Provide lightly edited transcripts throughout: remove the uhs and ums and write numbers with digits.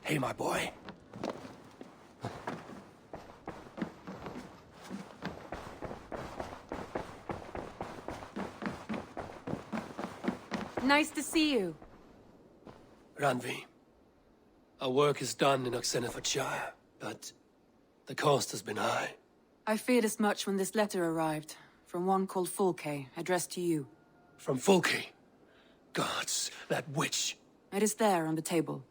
Hey, my boy. Nice to see you. Ranvi, our work is done in Oxenfordshire, but the cost has been high. I feared as much when this letter arrived, from one called Fulke, addressed to you. From Fulke? Gods, that witch! It is there on the table.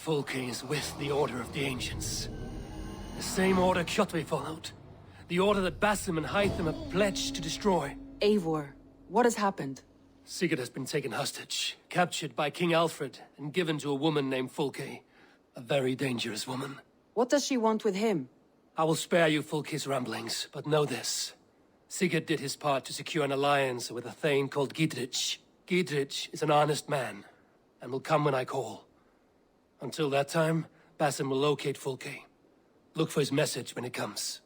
Fulke is with the Order of the Ancients. The same order Kjotve followed. The order that Basim and Hytham have pledged to destroy. Eivor, what has happened? Sigurd has been taken hostage, captured by King Alfred, and given to a woman named Fulke. A very dangerous woman. What does she want with him? I will spare you Fulke's ramblings, but know this. Sigurd did his part to secure an alliance with a thane called Gidrich. Gidrich is an honest man, and will come when I call. Until that time, Basim will locate Fulke. Look for his message when it comes.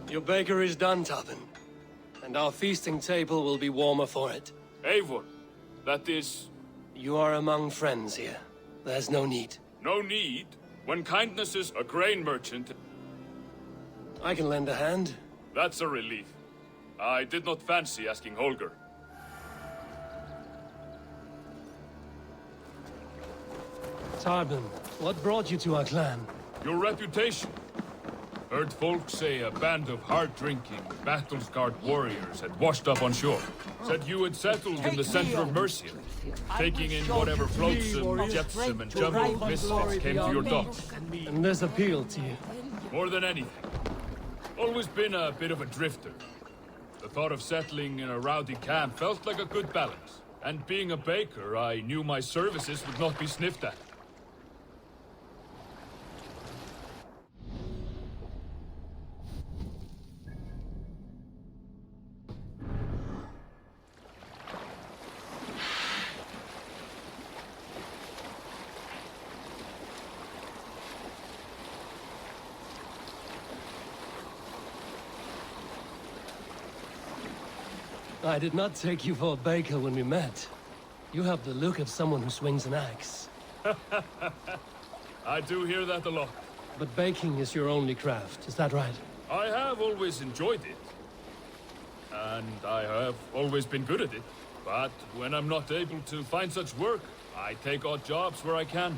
Your baker is done, Tobin. And our feasting table will be warmer for it. Eivor, that is... You are among friends here. There's no need. No need? When kindness is a grain merchant... I can lend a hand. That's a relief. I did not fancy asking Holger. Tarbin, what brought you to our clan? Your reputation. Heard folks say a band of hard-drinking, battle-scarred warriors had washed up on shore. Said you had settled in the center of Mercia, taking in whatever flotsam, jetsam, and jumbled misfits came to your docks. And this appealed to you? More than anything. Always been a bit of a drifter. The thought of settling in a rowdy camp felt like a good balance. And being a baker, I knew my services would not be sniffed at. I did not take you for a baker when we met. You have the look of someone who swings an axe. I do hear that a lot. But baking is your only craft, is that right? I have always enjoyed it. And I have always been good at it. But when I'm not able to find such work, I take odd jobs where I can.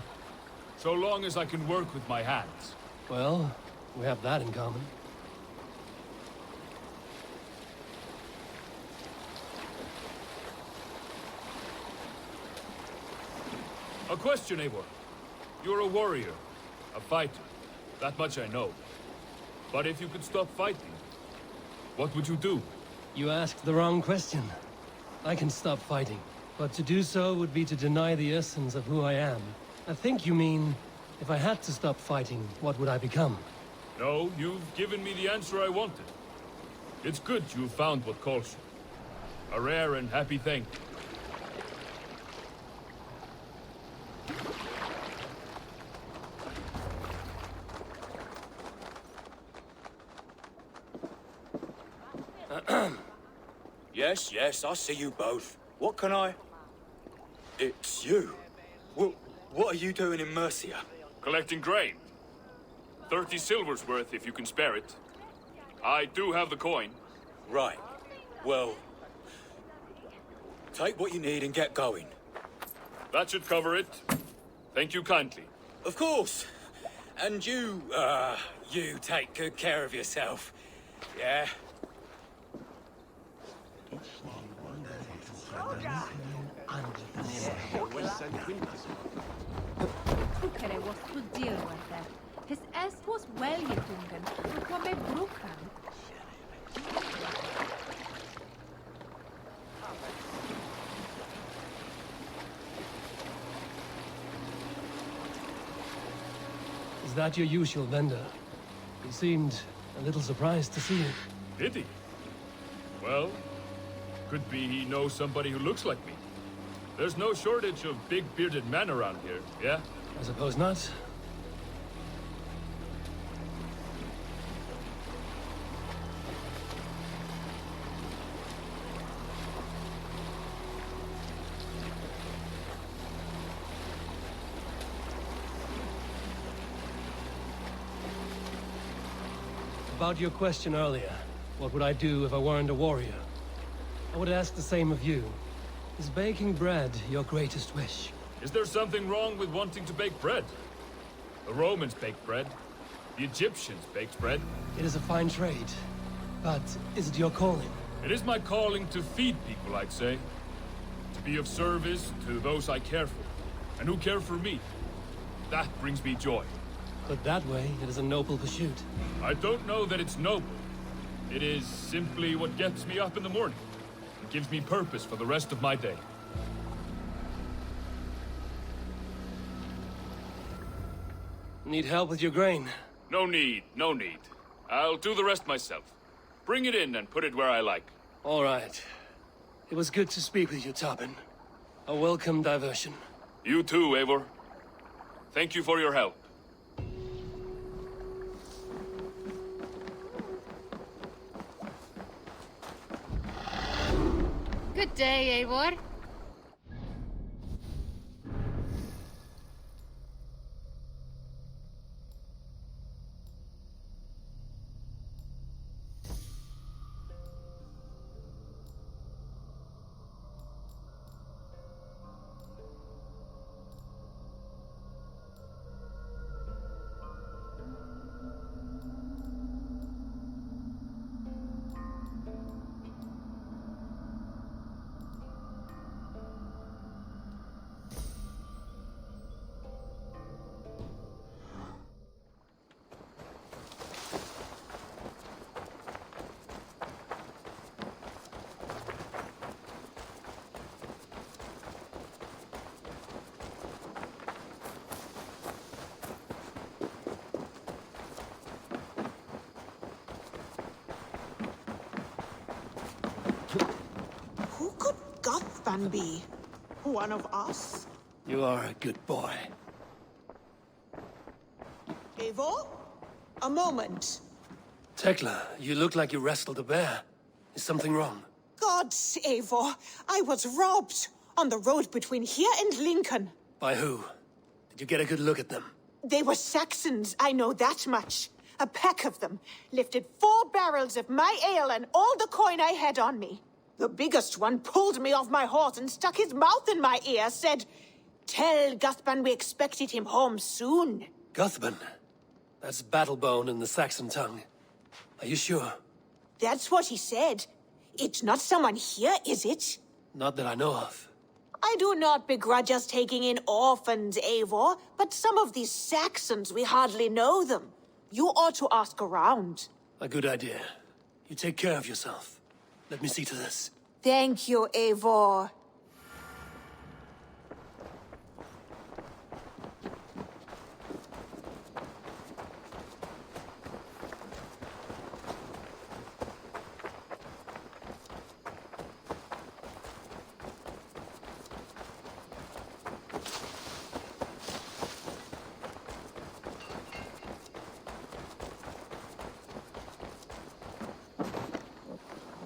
So long as I can work with my hands. Well, we have that in common. A question, Eivor. You're a warrior, a fighter. That much I know. But if you could stop fighting, what would you do? You asked the wrong question. I can stop fighting, but to do so would be to deny the essence of who I am. I think you mean, if I had to stop fighting, what would I become? No, you've given me the answer I wanted. It's good you found what calls you. A rare and happy thing. Yes, I see you both. What can I... It's you. What are you doing in Mercia? Collecting grain. 30 silver's worth if you can spare it. I do have the coin. Right. Well... take what you need and get going. That should cover it. Thank you kindly. Of course. And you take good care of yourself. Yeah? Brukare was studierade. His S was välgetungen och kommer brukan. Is that your usual vendor? He seemed a little surprised to see you. Did he? Well, could be he knows somebody who looks like me. There's no shortage of big bearded men around here, yeah? I suppose not. About your question earlier, what would I do if I weren't a warrior? I would ask the same of you. Is baking bread your greatest wish? Is there something wrong with wanting to bake bread? The Romans baked bread. The Egyptians baked bread. It is a fine trade, but is it your calling? It is my calling to feed people, I'd say. To be of service to those I care for, and who care for me. That brings me joy. Put that way, it is a noble pursuit. I don't know that it's noble. It is simply what gets me up in the morning. It gives me purpose for the rest of my day. Need help with your grain? No need, no need. I'll do the rest myself. Bring it in and put it where I like. All right. It was good to speak with you, Tobin. A welcome diversion. You too, Eivor. Thank you for your help. Good day, Eivor. Who could Gothban be? One of us? You are a good boy. Eivor? A moment. Tekla, you look like you wrestled a bear. Is something wrong? Gods, Eivor, I was robbed on the road between here and Lincoln. By who? Did you get a good look at them? They were Saxons, I know that much. A pack of them lifted 4 barrels of my ale and all the coin I had on me. The biggest one pulled me off my horse and stuck his mouth in my ear, said, "Tell Guthban we expected him home soon." Guthban? That's Battlebone in the Saxon tongue. Are you sure? That's what he said. It's not someone here, is it? Not that I know of. I do not begrudge us taking in orphans, Eivor, but some of these Saxons, we hardly know them. You ought to ask around. A good idea. You take care of yourself. Let me see to this. Thank you, Eivor.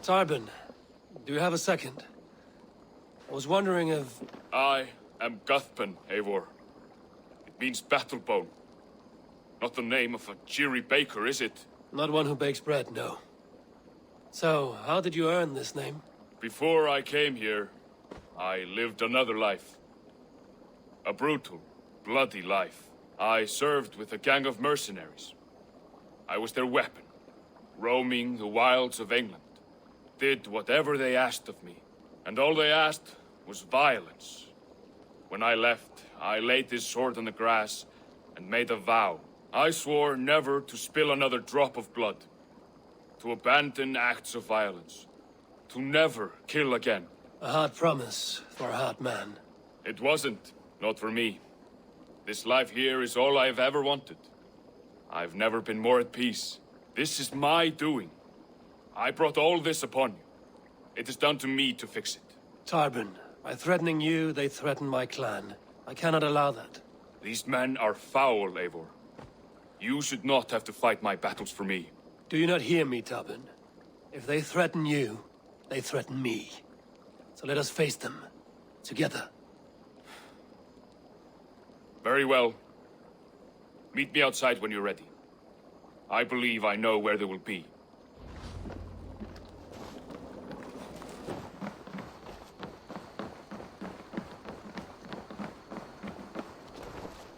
Tarbin, do you have a second? I was wondering if... I am Guthpen, Eivor. It means battle bone. Not the name of a cheery baker, is it? Not one who bakes bread, no. So, how did you earn this name? Before I came here, I lived another life. A brutal, bloody life. I served with a gang of mercenaries. I was their weapon, roaming the wilds of England. Did whatever they asked of me. And all they asked was violence. When I left, I laid this sword on the grass and made a vow. I swore never to spill another drop of blood. To abandon acts of violence. To never kill again. A hard promise for a hard man. It wasn't. Not for me. This life here is all I've ever wanted. I've never been more at peace. This is my doing. I brought all this upon you. It is down to me to fix it. Tarbin, by threatening you, they threaten my clan. I cannot allow that. These men are foul, Eivor. You should not have to fight my battles for me. Do you not hear me, Tarbin? If they threaten you, they threaten me. So let us face them. Together. Very well. Meet me outside when you're ready. I believe I know where they will be.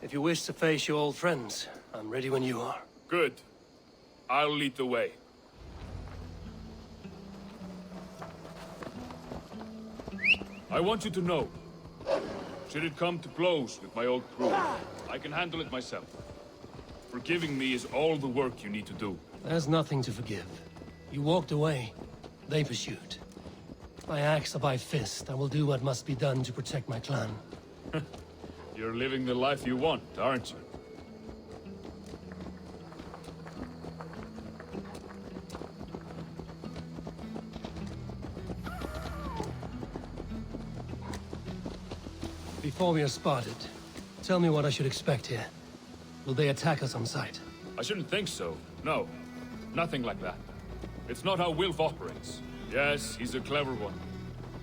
If you wish to face your old friends, I'm ready when you are. Good. I'll lead the way. I want you to know, should it come to blows with my old crew, I can handle it myself. Forgiving me is all the work you need to do. There's nothing to forgive. You walked away. They pursued. By axe or by fist, I will do what must be done to protect my clan. You're living the life you want, aren't you? Before we are spotted, tell me what I should expect here. Will they attack us on sight? I shouldn't think so. No. Nothing like that. It's not how Wilf operates. Yes, he's a clever one.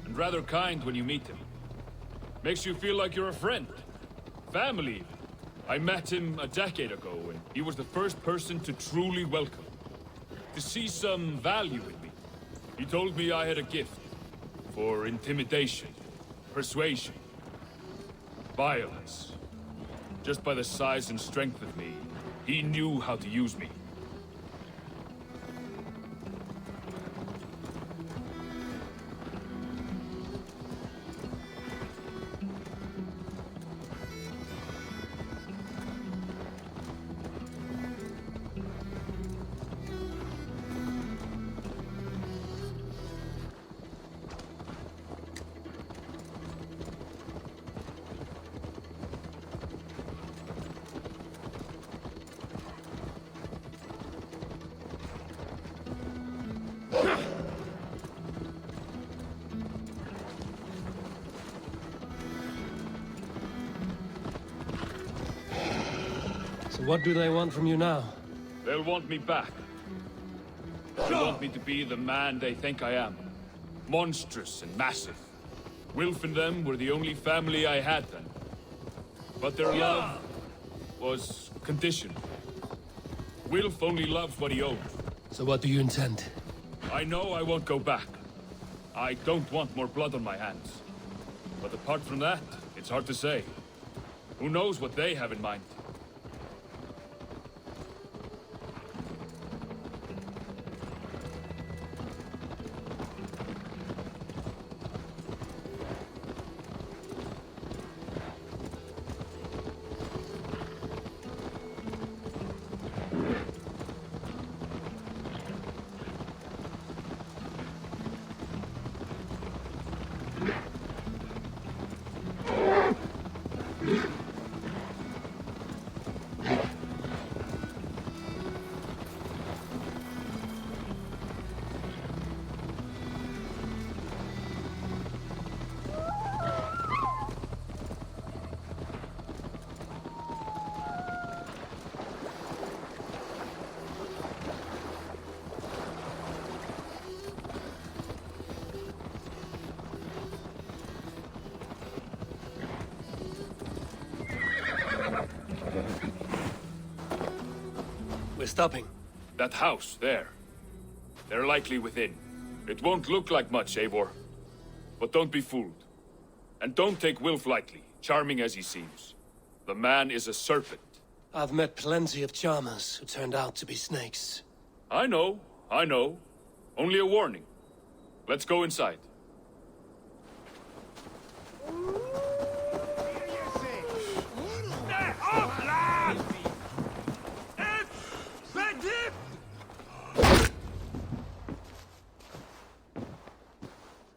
And rather kind when you meet him. Makes you feel like you're a friend. Family. I met him a decade ago, and he was the first person to truly welcome. To see some value in me. He told me I had a gift. For intimidation. Persuasion. Violence. Just by the size and strength of me, he knew how to use me. So what do they want from you now? They'll want me back. They want me to be the man they think I am. Monstrous and massive. Wilf and them were the only family I had then. But their love was conditional. Wilf only loves what he owns. So what do you intend? I know I won't go back. I don't want more blood on my hands. But apart from that, it's hard to say. Who knows what they have in mind? stopping? That house, there. They're likely within. It won't look like much, Eivor. But don't be fooled. And don't take Wilf lightly, charming as he seems. The man is a serpent. I've met plenty of charmers who turned out to be snakes. I know. Only a warning. Let's go inside.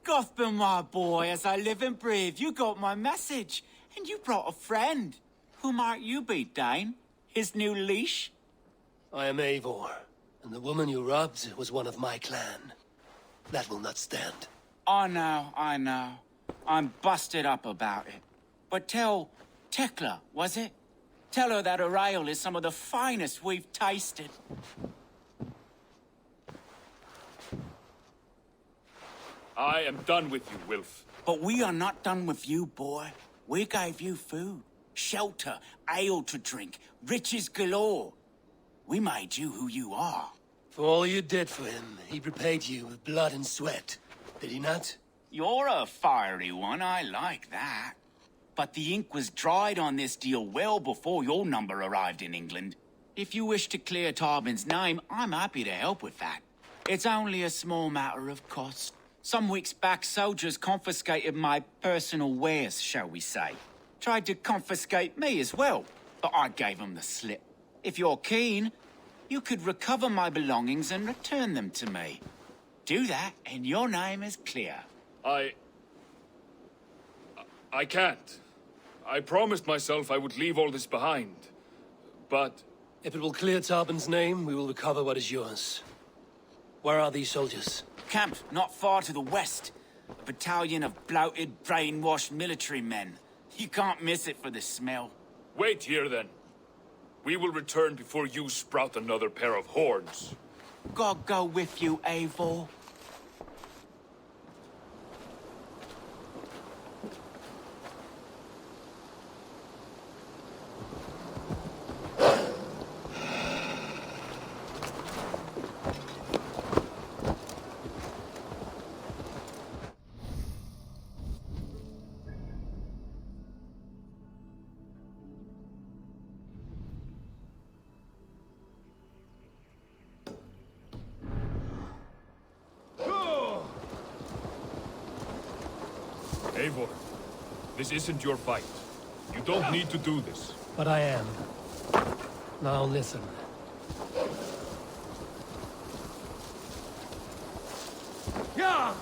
Gotham, my boy, as I live and breathe, you got my message. And you brought a friend. Who might you be, Dane? His new leash? I am Eivor, and the woman you robbed was one of my clan. That will not stand. I know. I'm busted up about it. But tell Tekla, was it? Tell her that her ale is some of the finest we've tasted. I am done with you, Wilf. But we are not done with you, boy. We gave you food, shelter, ale to drink, riches galore. We made you who you are. For all you did for him, he repaid you with blood and sweat. Did he not? You're a fiery one, I like that. But the ink was dried on this deal well before your number arrived in England. If you wish to clear Tarbin's name, I'm happy to help with that. It's only a small matter of cost. Some weeks back, soldiers confiscated my personal wares, shall we say. Tried to confiscate me as well, but I gave them the slip. If you're keen, you could recover my belongings and return them to me. Do that, and your name is clear. I can't. I promised myself I would leave all this behind. But... If it will clear Tarbin's name, we will recover what is yours. Where are these soldiers? Camped not far to the west. A battalion of bloated, brainwashed military men. You can't miss it for the smell. Wait here, then. We will return before you sprout another pair of horns. God go with you, Eivor. Eivor, this isn't your fight. You don't need to do this. But I am. Now listen. Yeah!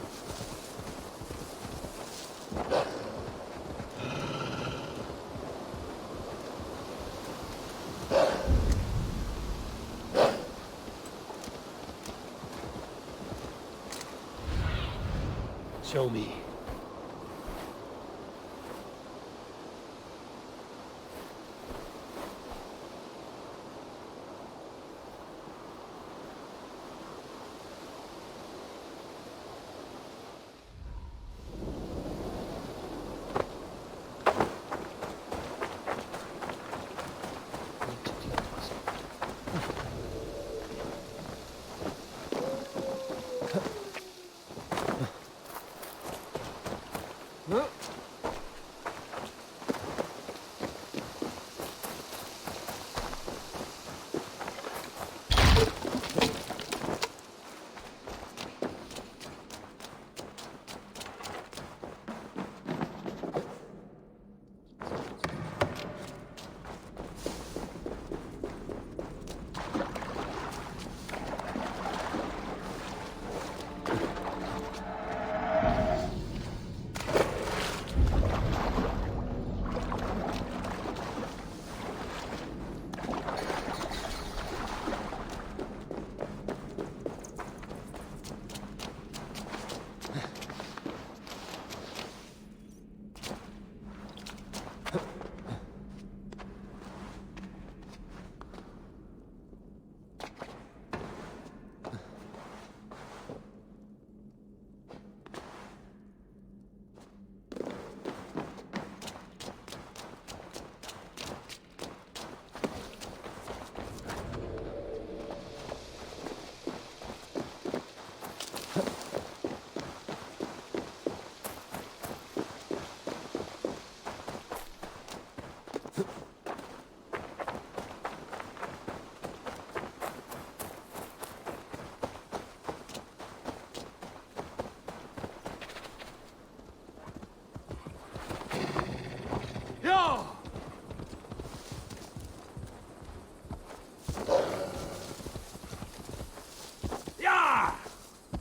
Show me.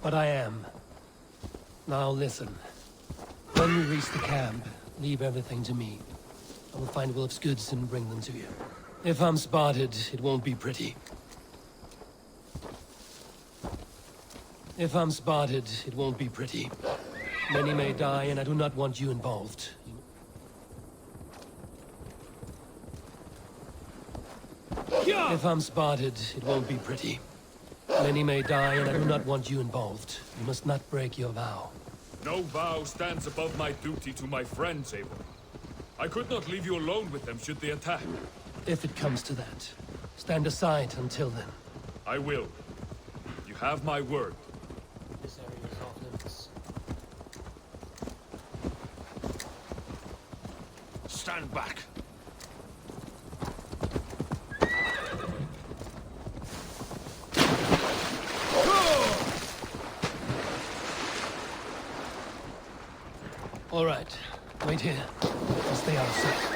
but I am. Now listen. When we reach the camp, leave everything to me. I will find Wolf's goods and bring them to you. If I'm spotted, it won't be pretty. If I'm spotted, it won't be pretty. Many may die, and I do not want you involved. If I'm spotted, it won't be pretty. Many may die, and I do not want you involved. You must not break your vow. No vow stands above my duty to my friends, Abel. I could not leave you alone with them should they attack. If it comes to that, stand aside until then. I will. You have my word. This area is off limits. Stand back. All right. Wait here. I'll stay out of sight.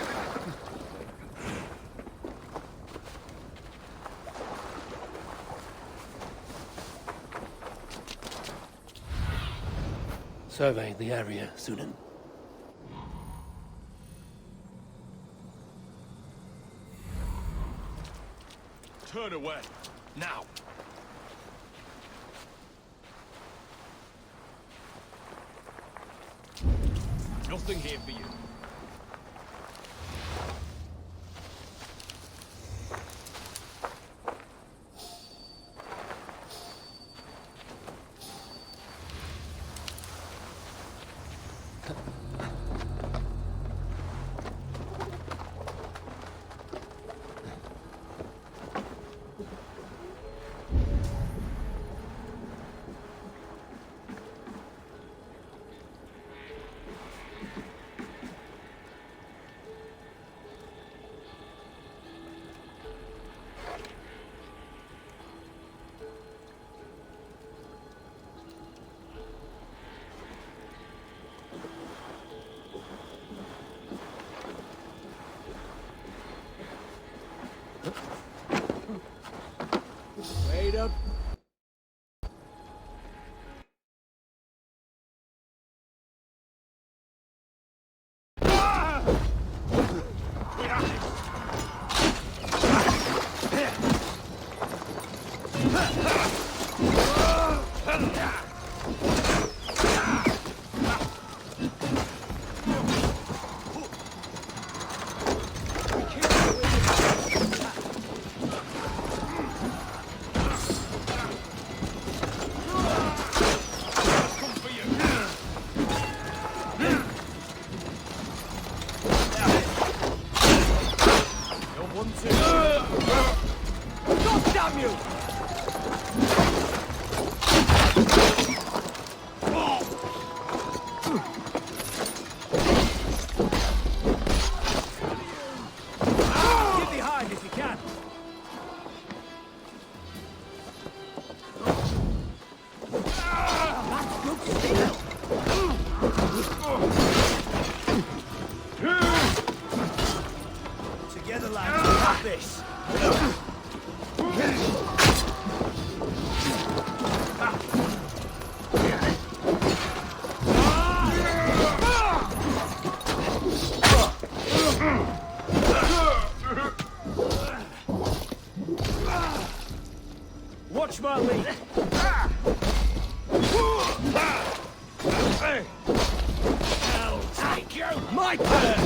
Survey the area, Sunan. Turn away. Now. Nothing here for you. Wait up. Together, lads, we have this. Watch my lead. I'll take you. My turn.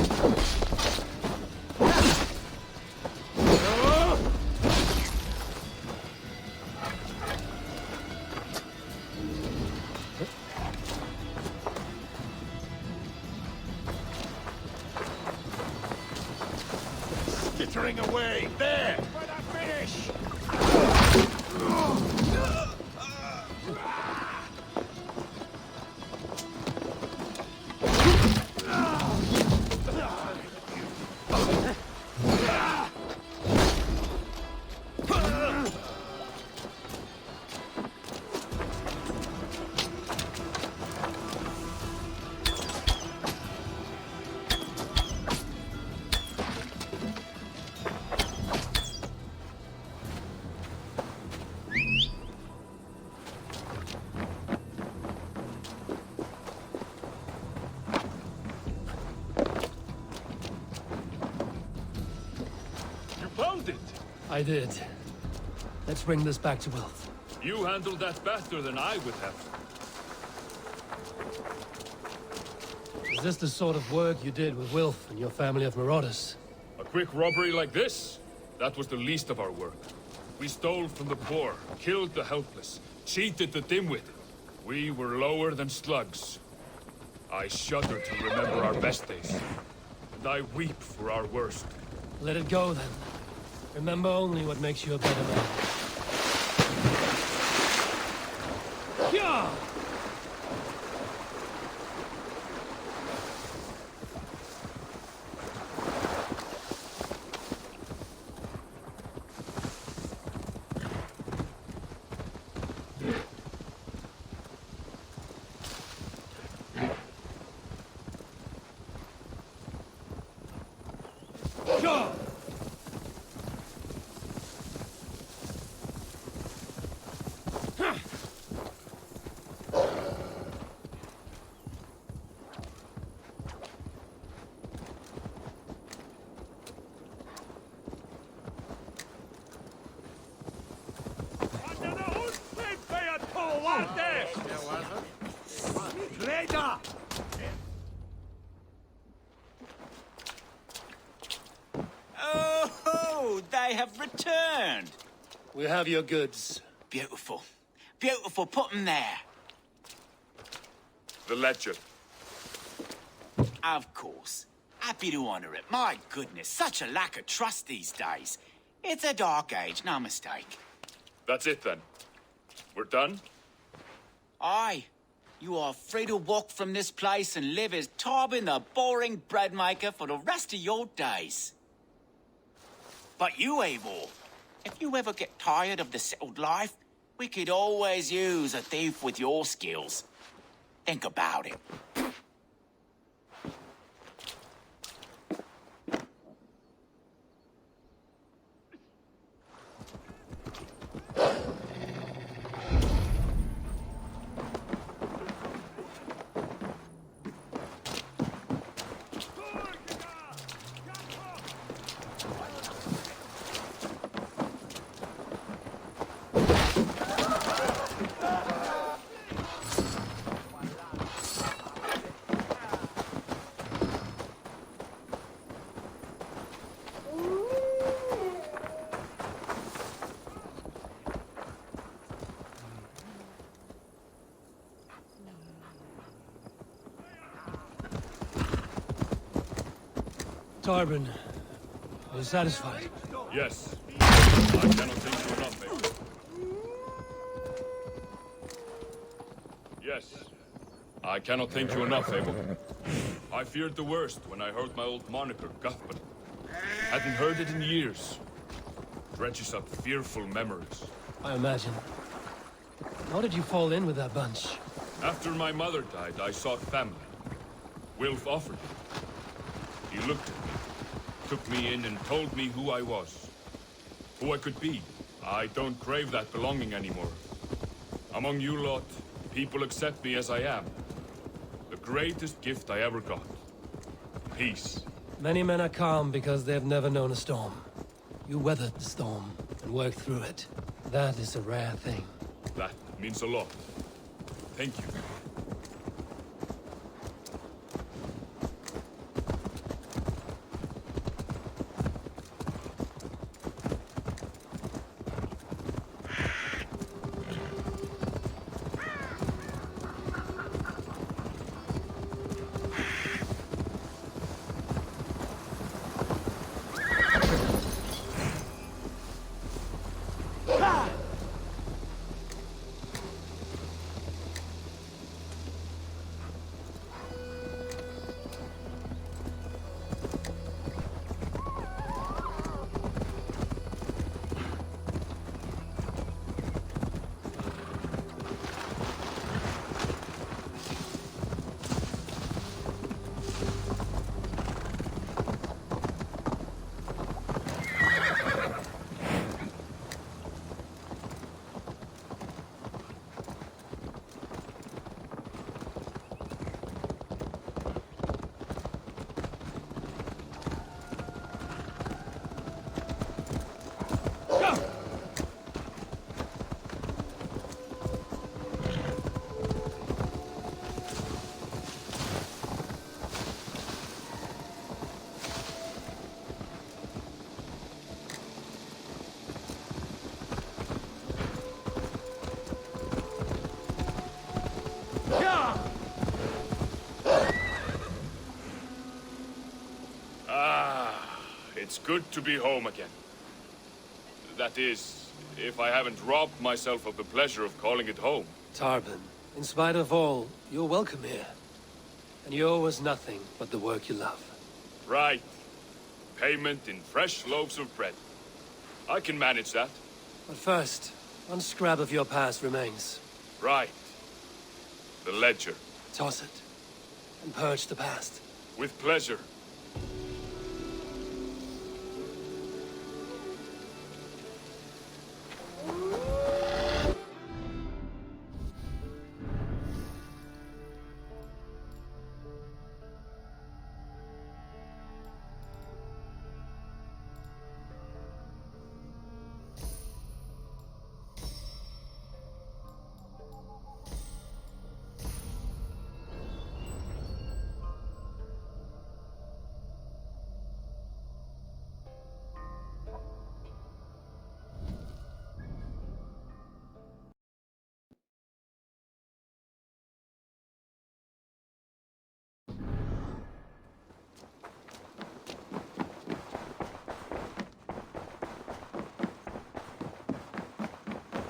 Skittering away. There. When I finish. I did. Let's bring this back to Wilf. You handled that better than I would have. Is this the sort of work you did with Wilf and your family of marauders? A quick robbery like this? That was the least of our work. We stole from the poor, killed the helpless, cheated the dimwit. We were lower than slugs. I shudder to remember our best days. And I weep for our worst. Let it go, then. Remember only what makes you a better man. Yeah! Oh, they have returned. We have your goods. Beautiful. Beautiful. Put them there. The ledger. Of course. Happy to honor it. My goodness, such a lack of trust these days. It's a dark age, no mistake. That's it then. We're done? Aye. You are free to walk from this place and live as Tarbin the boring bread maker for the rest of your days. But you, Eivor, if you ever get tired of the settled life, we could always use a thief with your skills. Think about it. Tarbin, are you satisfied? Yes. I cannot thank you enough, Eivor. Yes. I cannot thank you enough, Eivor. I feared the worst when I heard my old moniker, Guthman. Hadn't heard it in years. Dredges up fearful memories. I imagine. How did you fall in with that bunch? After my mother died, I sought family. Wilf offered it. He looked at me, took me in and told me who I was. Who I could be. I don't crave that belonging anymore. Among you lot, people accept me as I am. The greatest gift I ever got. Peace. Many men are calm because they've never known a storm. You weathered the storm and worked through it. That is a rare thing. That means a lot. Thank you. It's good to be home again. That is, if I haven't robbed myself of the pleasure of calling it home. Tarban, in spite of all, you're welcome here. And you owe us nothing but the work you love. Right. Payment in fresh loaves of bread. I can manage that. But first, one scrap of your past remains. Right. The ledger. Toss it, and purge the past. With pleasure.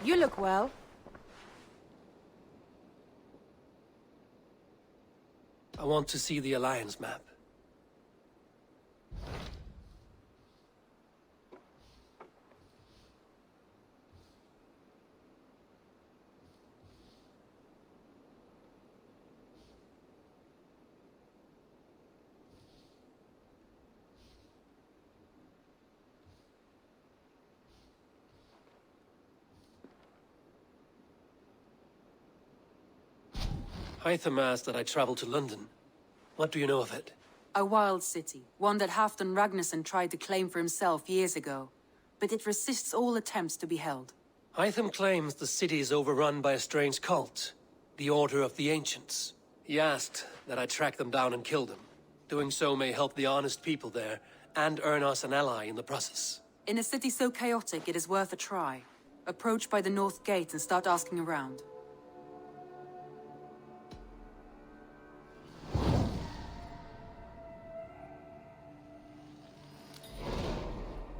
You look well. I want to see the Alliance map. Hytham asked that I travel to London. What do you know of it? A wild city, one that Halfdan Ragnarsson tried to claim for himself years ago. But it resists all attempts to be held. Hytham claims the city is overrun by a strange cult, the Order of the Ancients. He asked that I track them down and kill them. Doing so may help the honest people there, and earn us an ally in the process. In a city so chaotic, it is worth a try. Approach by the North Gate and start asking around.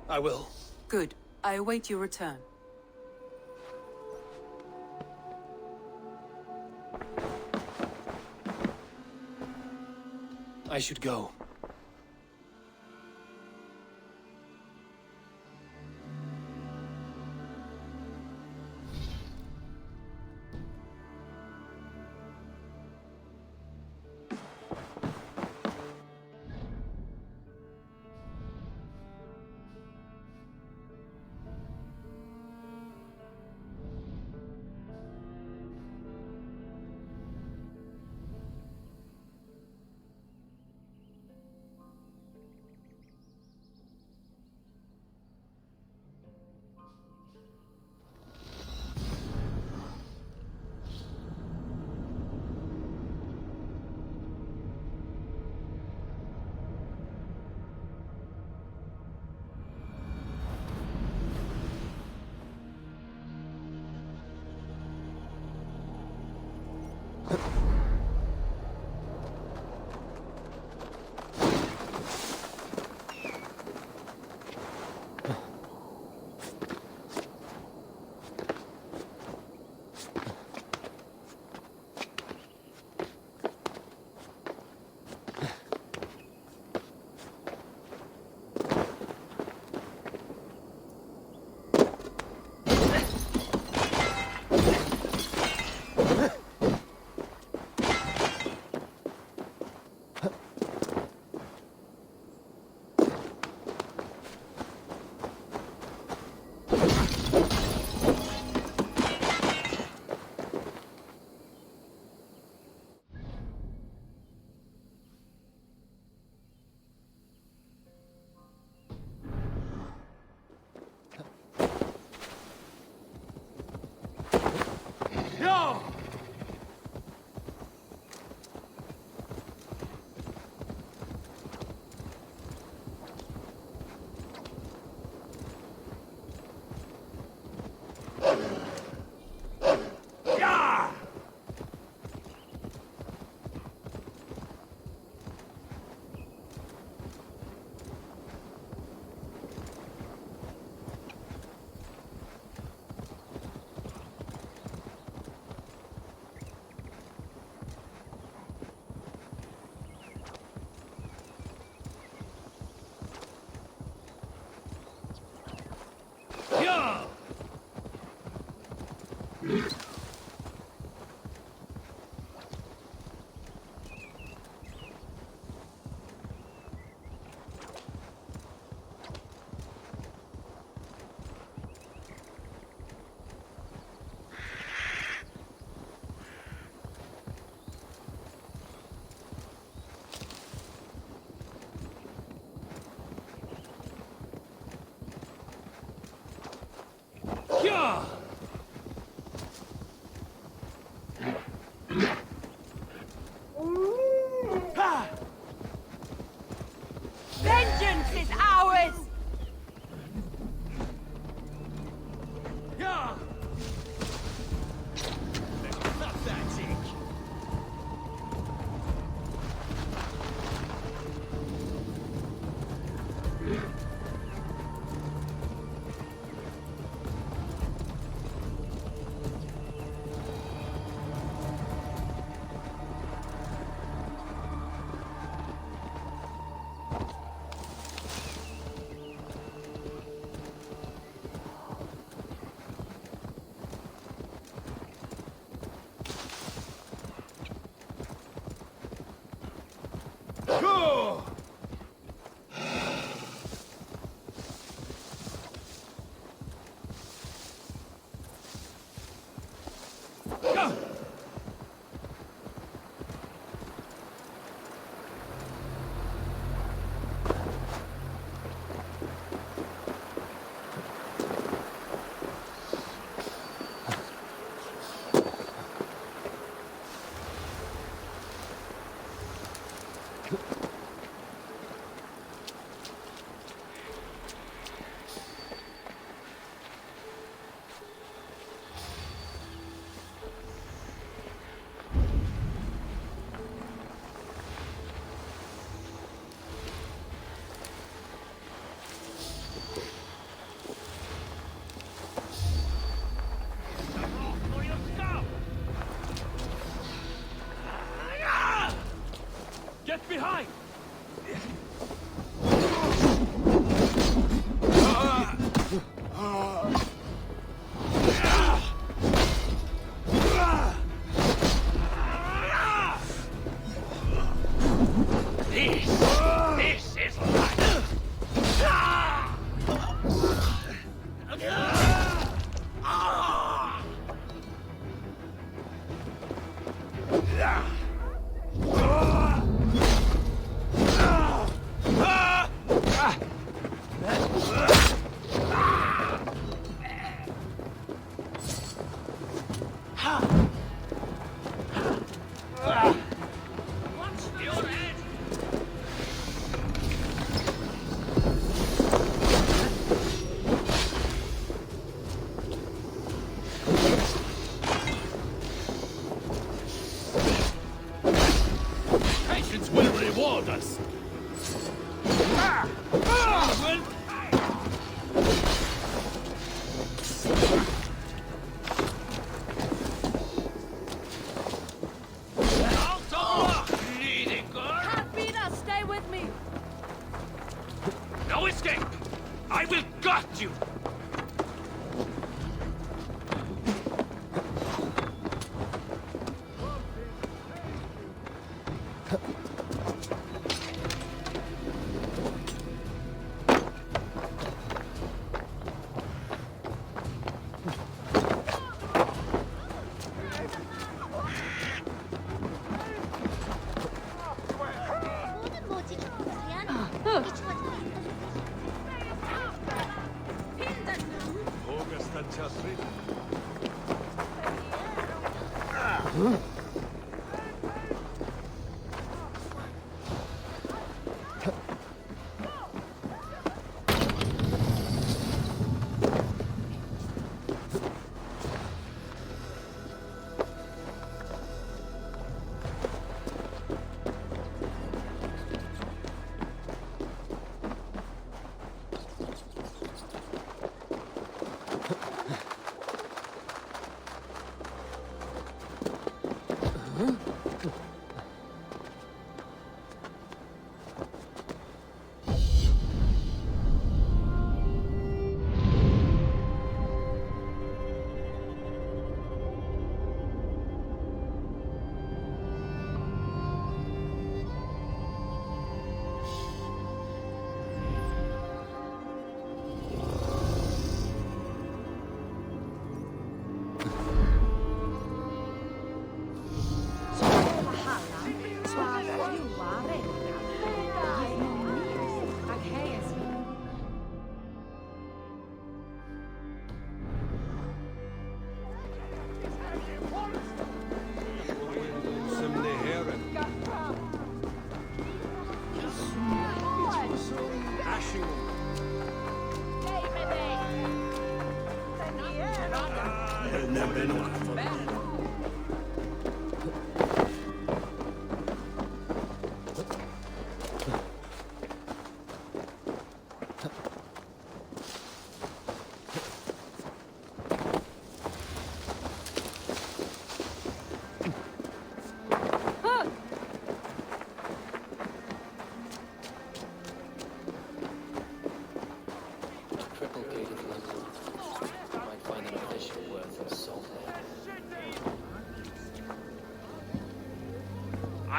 I will. Good. I await your return. I should go. Get behind! This is life. Patience will reward us! Peter, stay with me. No escape! I will gut you!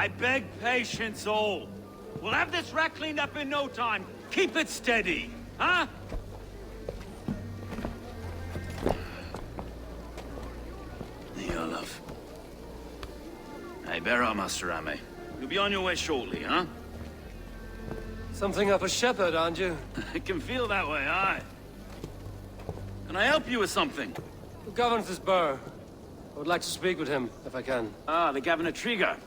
I beg patience, all. We'll have this wreck cleaned up in no time. Keep it steady, huh? Here, love. Hey, bear up, Master Ame. You'll be on your way shortly, huh? Something of a shepherd, aren't you? It can feel that way, aye. Can I help you with something? Who governs this burr? I would like to speak with him, if I can. Ah, the Governor Trigger.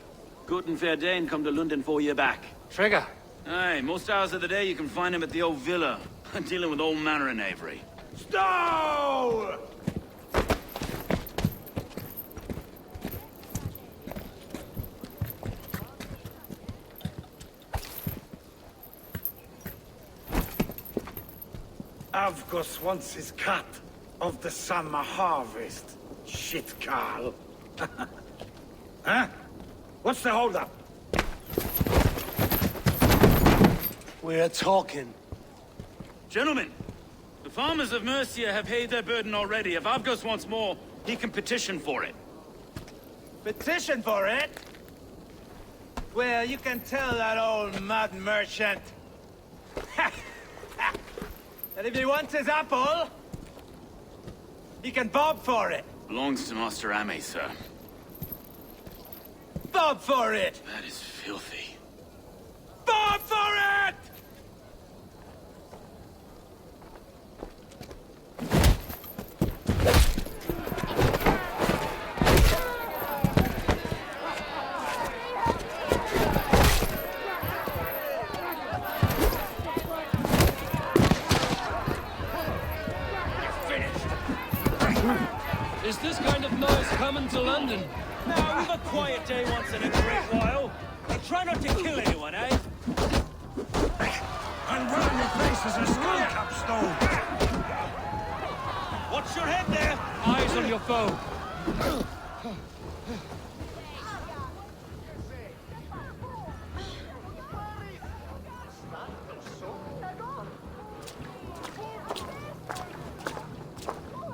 Good and fair Dane come to London 4 year back. Trigger. Aye, most hours of the day you can find him at the old villa, dealing with all manner of knavery. Stow! Avgos wants his cut of the summer harvest. Shit, Carl. Huh? What's the holdup? We're talking. Gentlemen, the farmers of Mercia have paid their burden already. If Avgos wants more, he can petition for it. Petition for it? Well, you can tell that old mud merchant. And if he wants his apple, he can bob for it. Belongs to Master Ame, sir. Bob for it! That is filthy. Bob for it! Is this kind of noise coming to London? Now, we've a quiet day once in a great while. And try not to kill anyone, eh? And right in your face is a skull capstone! Watch your head there! Eyes on your foe.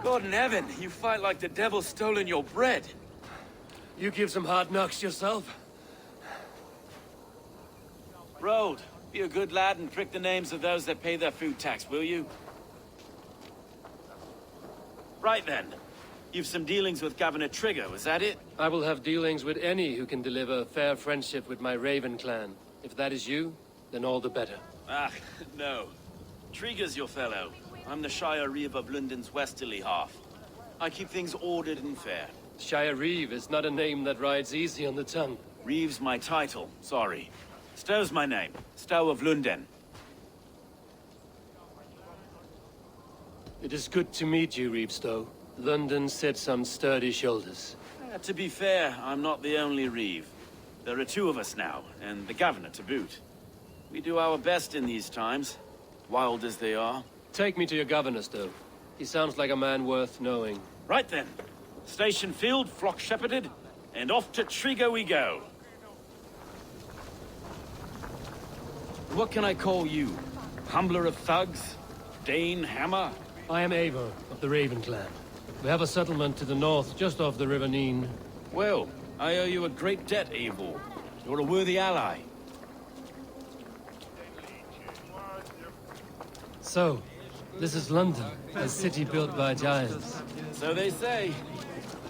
God in heaven, you fight like the devil's stolen your bread. You give some hard knocks yourself. Road, be a good lad and prick the names of those that pay their food tax, will you? Right then. You've some dealings with Governor Trigger, was that it? I will have dealings with any who can deliver fair friendship with my Raven clan. If that is you, then all the better. Ah, no. Trigger's your fellow. I'm the Shire Reeve of London's westerly half. I keep things ordered and fair. Shire Reeve is not a name that rides easy on the tongue. Reeve's my title, sorry. Stow's my name. Stow of London. It is good to meet you, Reevestow. London sits on sturdy shoulders. To be fair, I'm not the only Reeve. There are two of us now, and the governor to boot. We do our best in these times, wild as they are. Take me to your governor, Stow. He sounds like a man worth knowing. Right then. Station filled, flock shepherded, and off to Trigo we go. What can I call you? Humbler of thugs? Dane Hammer? I am Eivor of the Raven clan. We have a settlement to the north, just off the River Neen. Well, I owe you a great debt, Eivor. You're a worthy ally. So, this is London, a city built by giants. So they say.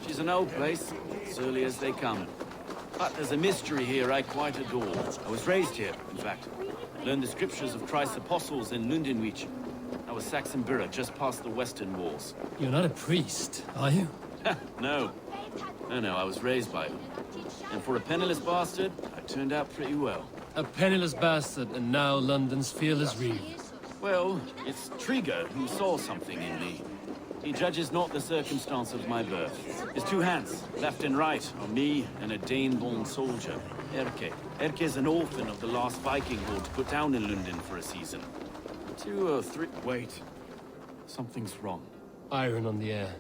She's an old place, surly as they come. But there's a mystery here I quite adore. I was raised here, in fact. Learned the scriptures of Christ's apostles in Lundenwich. I was Saxon Borough, just past the western walls. You're not a priest, are you? No. No, I was raised by them. And for a penniless bastard, I turned out pretty well. A penniless bastard, and now London's fearless Reeve. Well, it's Trigger who saw something in me. He judges not the circumstance of my birth. His two hands, left and right, are me and a Dane-born soldier, Erke. Erke's an orphan of the last Viking horde put down in London for a season. 2 or 3... Wait. Something's wrong. Iron on the air.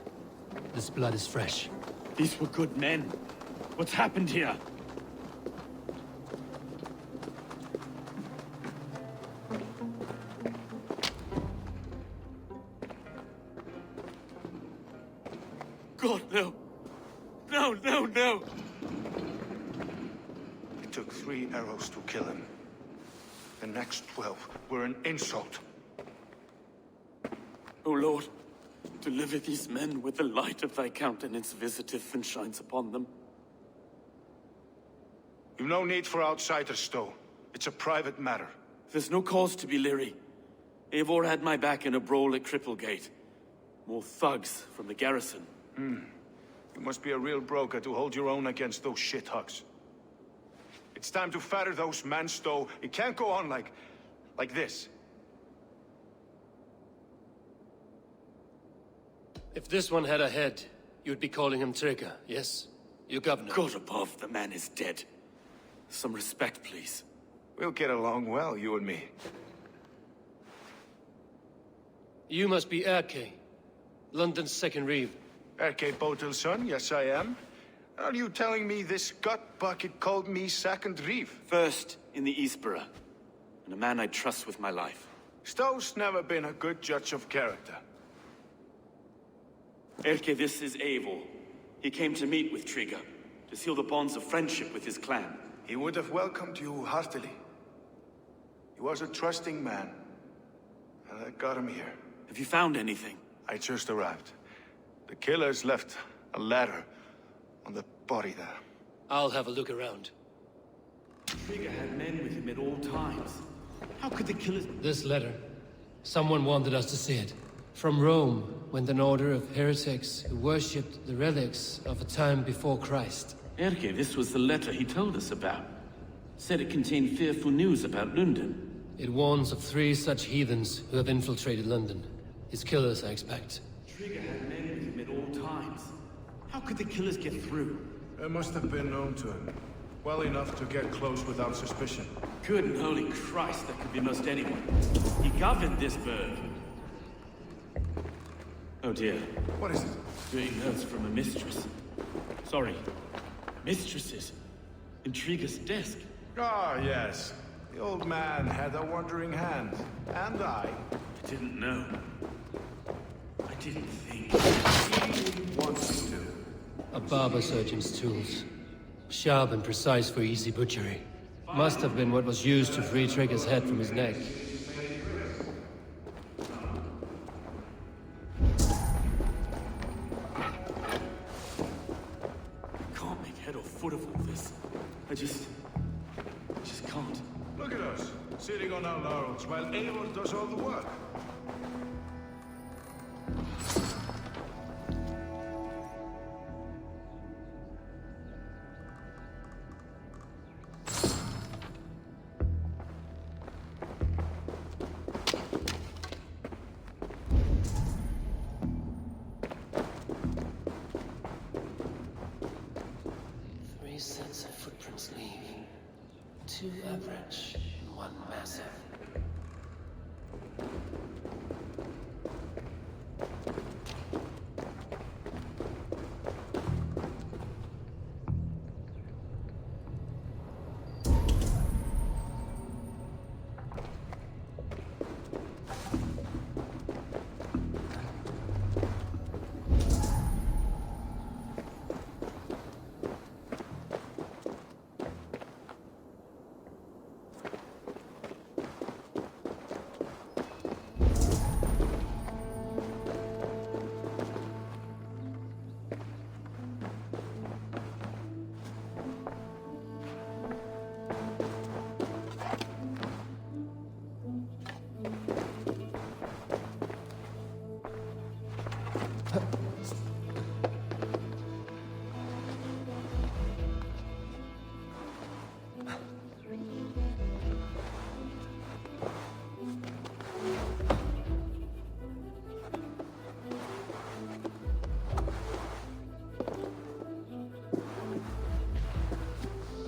This blood is fresh. These were good men. What's happened here? God, no. No. It took 3 arrows to kill him. The next 12 were an insult. O Lord, deliver these men with the light of thy countenance visiteth and shines upon them. You've no need for outsiders, Stow. It's a private matter. There's no cause to be leery. Eivor had my back in a brawl at Cripplegate. More thugs from the garrison. You must be a real broker to hold your own against those shithugs. It's time to fetter those men, Stowe. It can't go on like this. If this one had a head, you'd be calling him Trigger, yes? Your governor. God above, the man is dead. Some respect, please. We'll get along well, you and me. You must be Erke, London's second reeve. Erke Botel's son, yes I am. Are you telling me this gut bucket called me second reeve? First in the Eastborough, and a man I trust with my life. Stowe's never been a good judge of character. Erke, this is Eivor. He came to meet with Trigger, to seal the bonds of friendship with his clan. He would have welcomed you heartily. He was a trusting man, and I got him here. Have you found anything? I just arrived. The killers left a letter on the body there. I'll have a look around. Trigger had men with him at all times. How could the killers... This letter. Someone wanted us to see it. From Rome went an order of heretics who worshipped the relics of a time before Christ. Erke, this was the letter he told us about. Said it contained fearful news about London. It warns of 3 such heathens who have infiltrated London. His killers, I expect. Trigger had men with him at all times. How could the killers get through? They must have been known to him. Well enough to get close without suspicion. Good and holy Christ, that could be most anyone. He governed this burg. Oh dear. What is it? Doing notes from a mistress. Sorry. Mistresses. In Trigger's desk. Ah, yes. The old man had a wandering hand. And I. Didn't know. I didn't think. He wants to. A barber surgeon's tools. Sharp and precise for easy butchery. Must have been what was used to free Trigger's head from his neck. Can't make head or foot of all this. I just can't. Look at us, sitting on our laurels while Eivor does all the work. Sets of footprints leave. 2 average and 1 massive.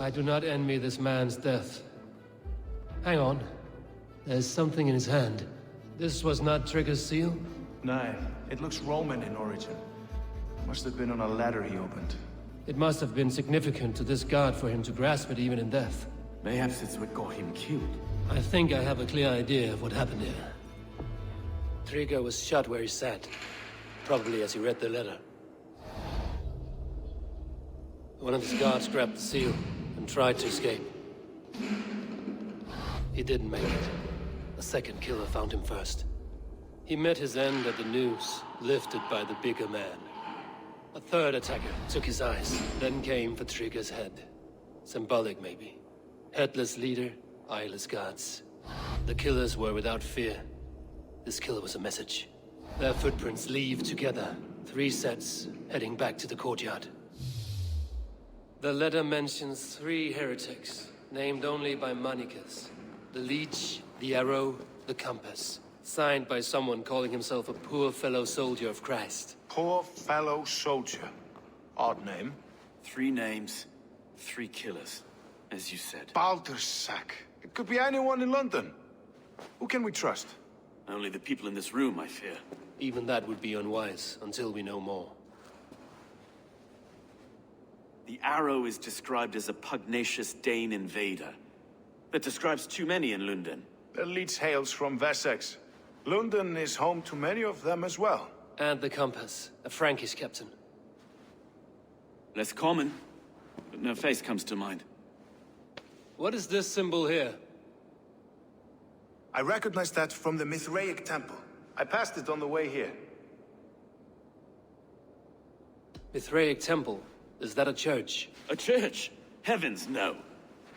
I do not envy this man's death. Hang on. There's something in his hand. This was not Trigger's seal? No, it looks Roman in origin. Must have been on a ladder he opened. It must have been significant to this god for him to grasp it even in death. Mayhaps it's what got him killed. I think I have a clear idea of what happened here. Trigger was shot where he sat. Probably as he read the letter. One of his guards grabbed the seal and tried to escape. He didn't make it. A second killer found him first. He met his end at the noose, lifted by the bigger man. A third attacker took his eyes, then came for Trigger's head. Symbolic, maybe. Headless leader, eyeless guards. The killers were without fear. This kill was a message. Their footprints leave together. 3 sets, heading back to the courtyard. The letter mentions 3 heretics. named only by Manicus. The leech, the arrow, the compass. Signed by someone calling himself a poor fellow soldier of Christ. Poor fellow soldier. Odd name. 3 names, 3 killers, as you said. Baldersack. It could be anyone in London. Who can we trust? Only the people in this room, I fear. Even that would be unwise, until we know more. The Arrow is described as a pugnacious Dane invader. That describes too many in London. The leech hails from Wessex. London is home to many of them as well. And the compass, a Frankish captain. Less common, but no face comes to mind. What is this symbol here? I recognize that from the Mithraic temple. I passed it on the way here. Mithraic temple? Is that a church? A church? Heavens, no.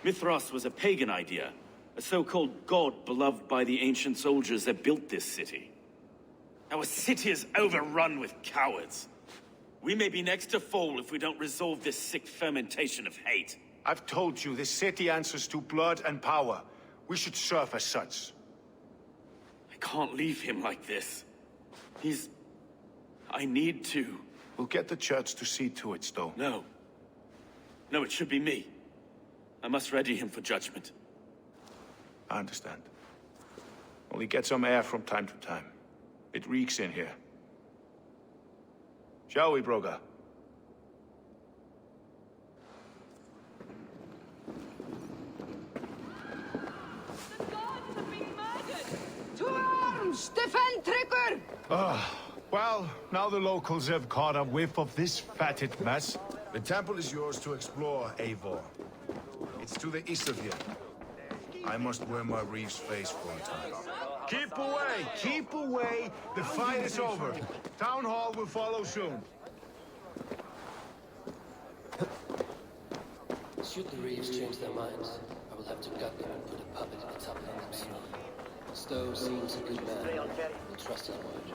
Mithras was a pagan idea. A so-called god beloved by the ancient soldiers that built this city. Our city is overrun with cowards. We may be next to fall if we don't resolve this sick fermentation of hate. I've told you, this city answers to blood and power. We should serve as such. I can't leave him like this. I need to. We'll get the church to see to it, Stowe. No. No, it should be me. I must ready him for judgment. I understand. Only get some air from time to time. It reeks in here. Shall we, Broga? To arms! Defend Trigger! Well, now the locals have caught a whiff of this fatted mess. The temple is yours to explore, Eivor. It's to the east of here. I must wear my Reeve's face for a time. Keep away! Keep away! The fight is over. Town Hall will follow soon. Should the Reeves change their minds, I will have to gut them and put a puppet in its upland throne. Stowe seems a good man. We'll trust his word.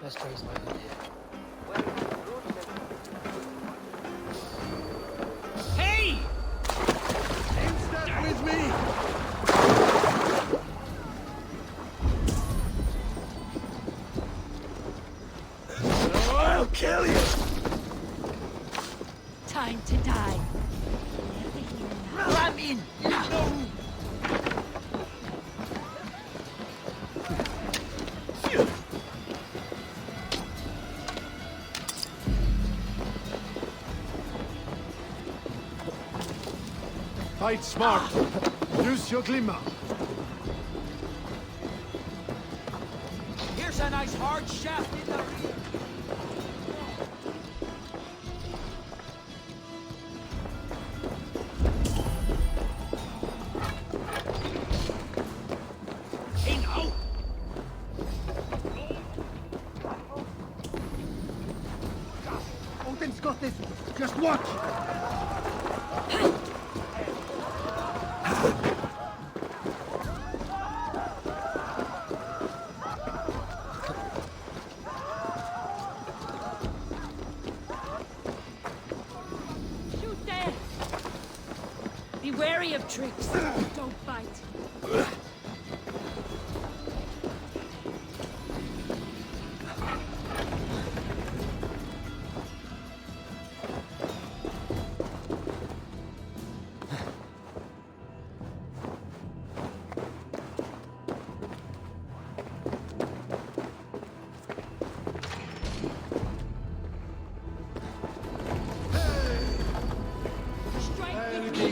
Let's raise my hand here. Hey! In step with me! I'll kill you! Time to die. Ram in! Fight smart. Use your glimmer. Here's a nice hard shaft in the rear. Hey, now! Odin's got this. Just watch. Shoot there! Be wary of tricks. Don't bite.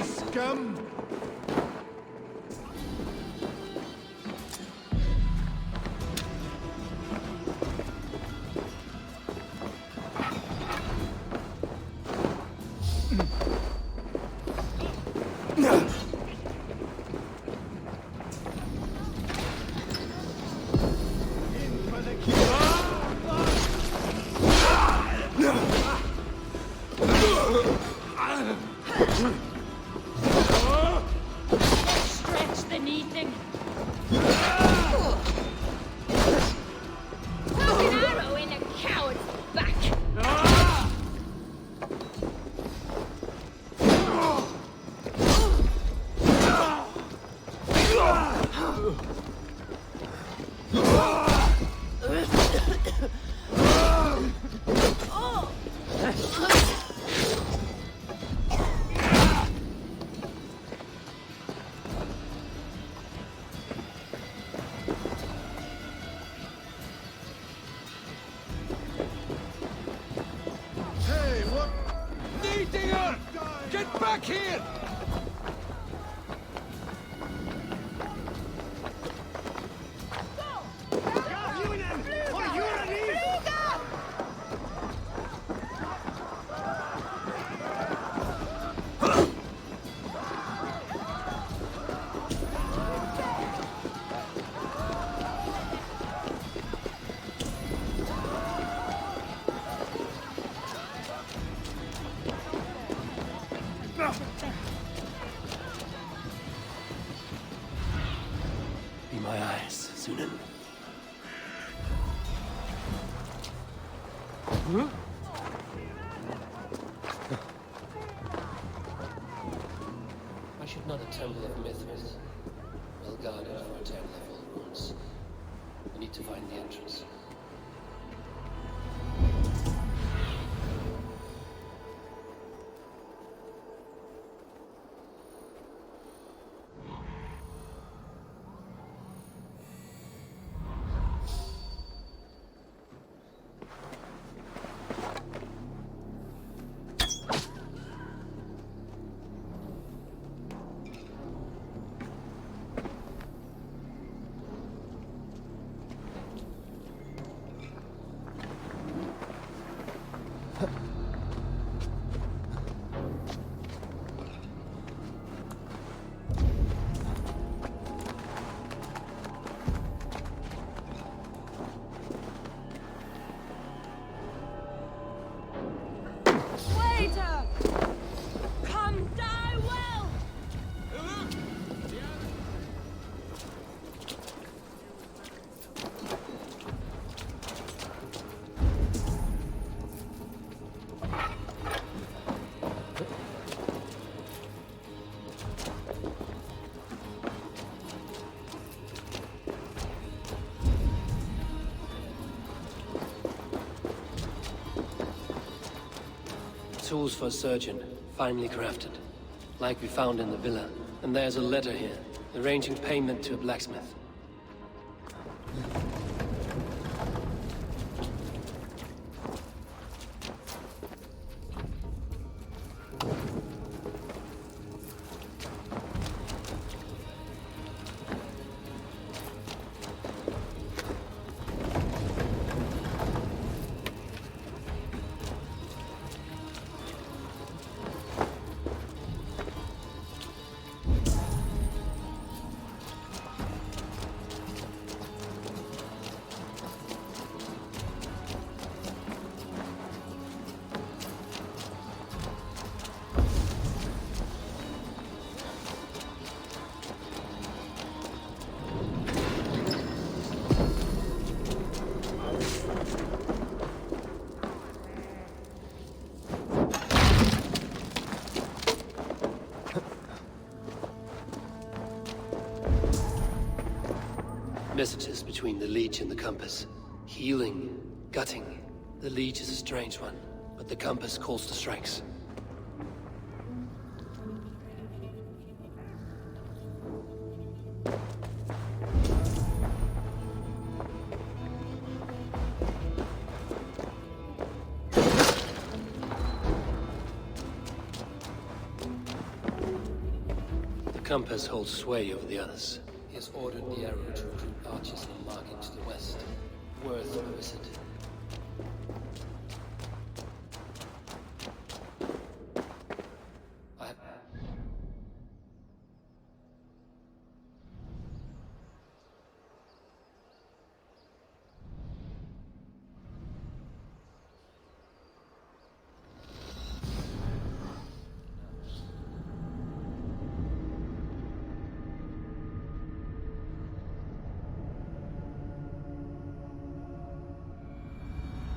Scum! my eyes, Sunan. I should not a temple of Mithras. Well guarded for a tale of old wounds. We need to find the entrance. Waiter! Come die well! Tools for a surgeon, finely crafted. Like we found in the villa. And there's a letter here, arranging payment to a blacksmith. Messages between the Leech and the Compass. Healing, gutting. The Leech is a strange one, but the Compass calls to strikes. The Compass holds sway over the others. He has ordered the arrow to recruit archers and mark it to the west. Worth a visit.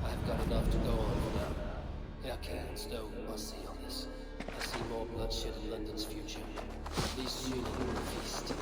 I've got enough to go on for now. Aircare and Stowe must see on this. I see more bloodshed in London's future. At least soon we will feast.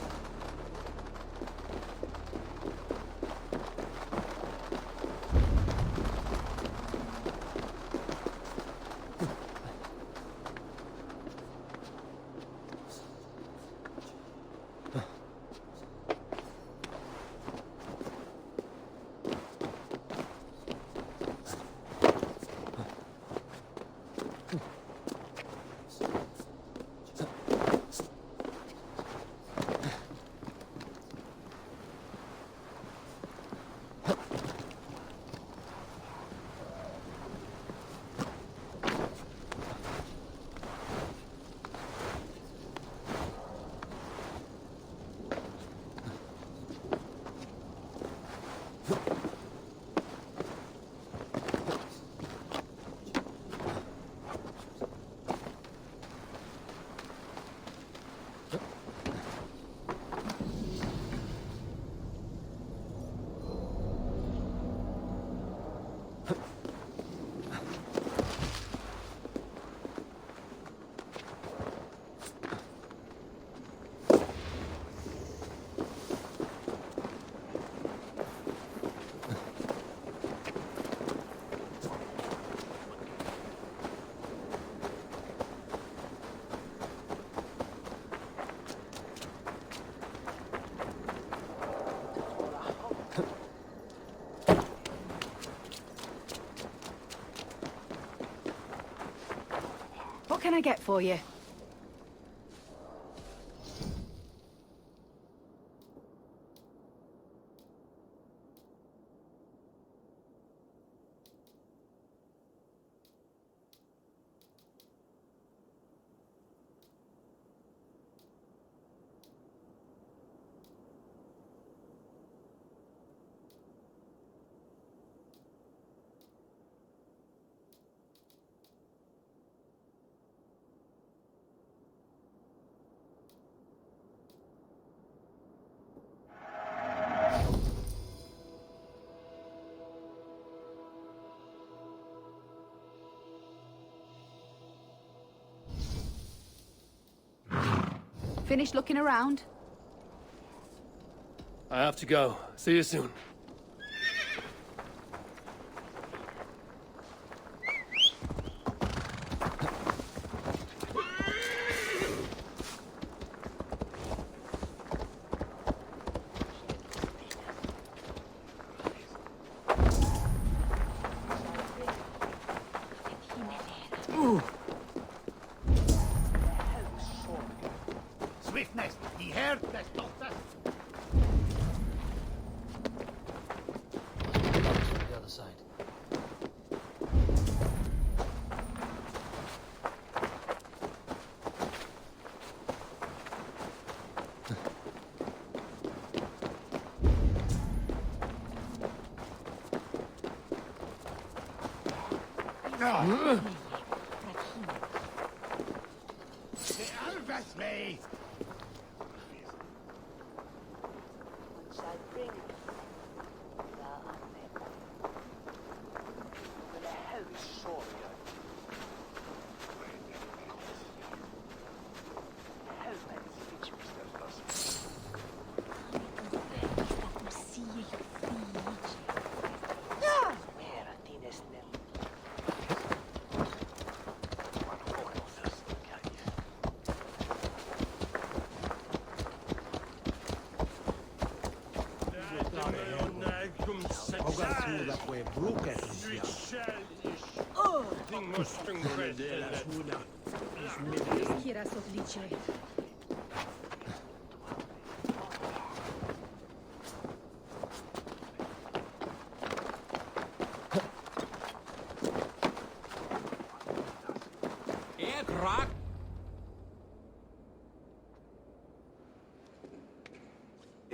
can I get for you? Finished looking around? I have to go. See you soon. Swiftness, he heard this doctor. The other side.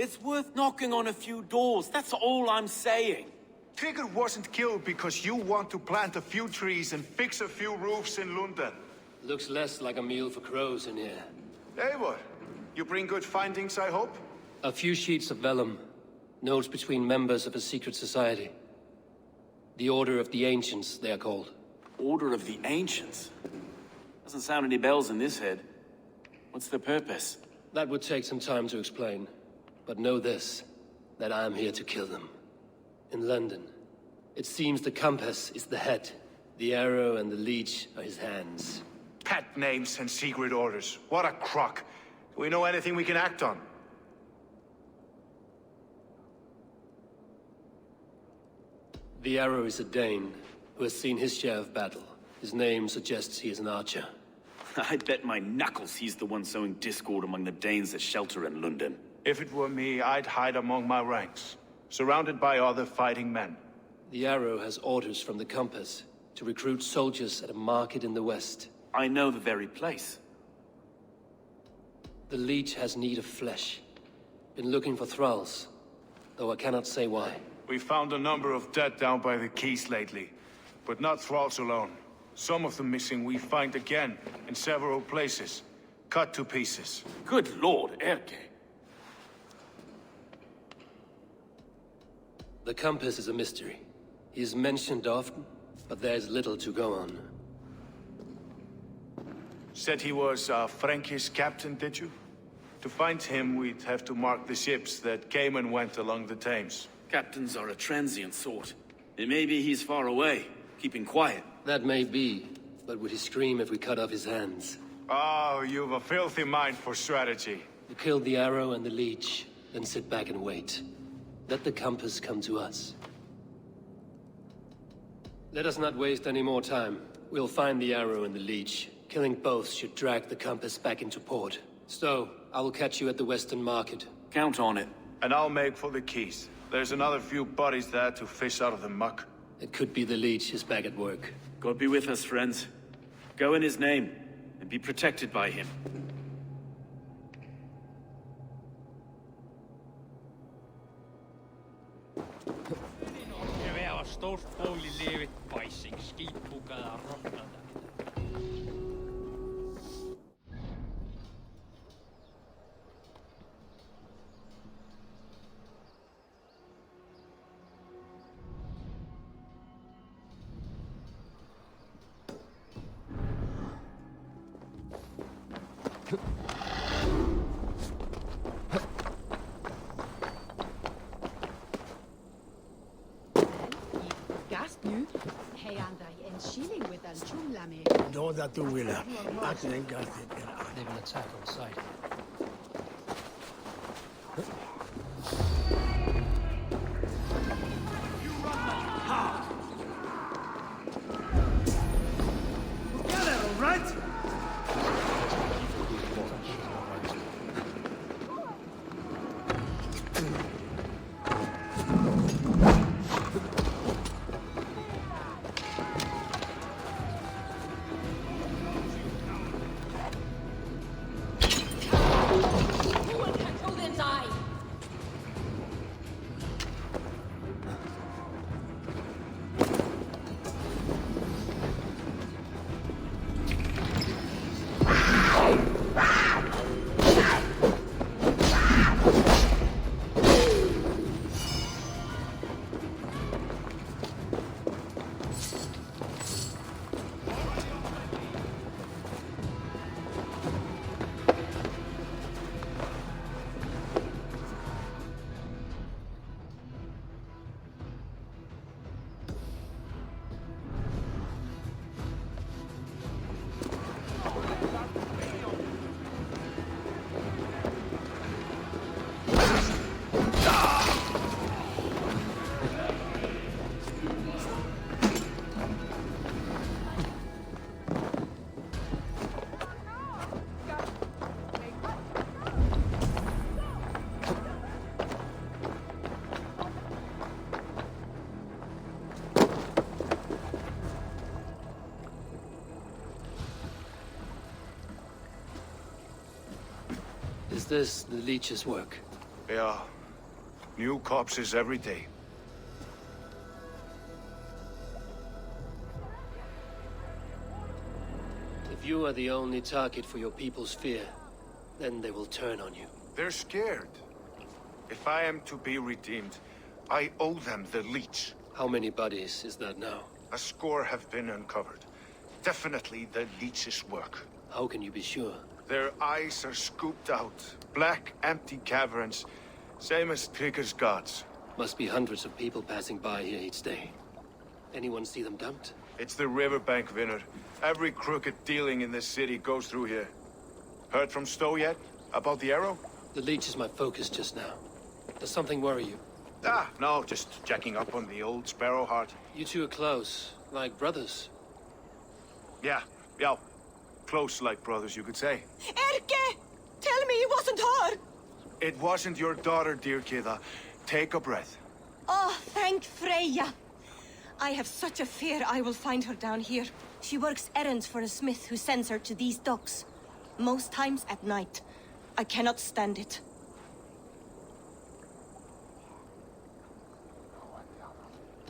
It's worth knocking on a few doors, that's all I'm saying. Trigger wasn't killed because you want to plant a few trees and fix a few roofs in London. Looks less like a meal for crows in here. Eivor, you bring good findings, I hope? A few sheets of vellum. Notes between members of a secret society. The Order of the Ancients, they are called. Order of the Ancients? Doesn't sound any bells in this head. What's the purpose? That would take some time to explain. But know this, that I am here to kill them. In London, it seems the compass is the head. The arrow and the leech are his hands. Pet names and secret orders. What a crock. Do we know anything we can act on? The arrow is a Dane, who has seen his share of battle. His name suggests he is an archer. I'd bet my knuckles he's the one sowing discord among the Danes that shelter in London. If it were me, I'd hide among my ranks, surrounded by other fighting men. The arrow has orders from the compass to recruit soldiers at a market in the west. I know the very place. The leech has need of flesh. Been looking for thralls, though I cannot say why. We found a number of dead down by the quays lately, but not thralls alone. Some of the missing we find again in several places, cut to pieces. Good lord, Erke. The compass is a mystery. He is mentioned often, but there is little to go on. Said he was a Frankish captain, did you? To find him, we'd have to mark the ships that came and went along the Thames. Captains are a transient sort. It may be he's far away, keeping quiet. That may be, but would he scream if we cut off his hands? Oh, you've a filthy mind for strategy. You kill the arrow and the leech, then sit back and wait. Let the compass come to us. Let us not waste any more time. We'll find the arrow and the leech, Killing both should drag the compass back into port. So, I will catch you at the Western Market. Count on it. And I'll make for the keys. There's another few bodies there to fish out of the muck. It could be the Leech is back at work. God be with us, friends. Go in his name, and be protected by him. Gast nu? Hei andai en shilling with an chumlame. No, that do willa. That's an gasted. They will attack on sight. Together, all right? Is this the Leech's work? Yeah. New corpses every day. If you are the only target for your people's fear, then they will turn on you. They're scared. If I am to be redeemed, I owe them the Leech. How many bodies is that now? A score have been uncovered. Definitely the Leech's work. How can you be sure? Their eyes are scooped out. Black, empty caverns. Same as Trigger's gods. Must be hundreds of people passing by here each day. Anyone see them dumped? It's the riverbank, Vinner. Every crooked dealing in this city goes through here. Heard from Stowe yet? About the arrow? The Leech is my focus just now. Does something worry you? No, just checking up on the old Sparrowheart. You two are close, like brothers. Yeah. Close like brothers, you could say. Erke! Tell me it wasn't her! It wasn't your daughter, dear Kida. Take a breath. Oh, thank Freya. I have such a fear I will find her down here. She works errands for a smith who sends her to these docks. Most times at night. I cannot stand it.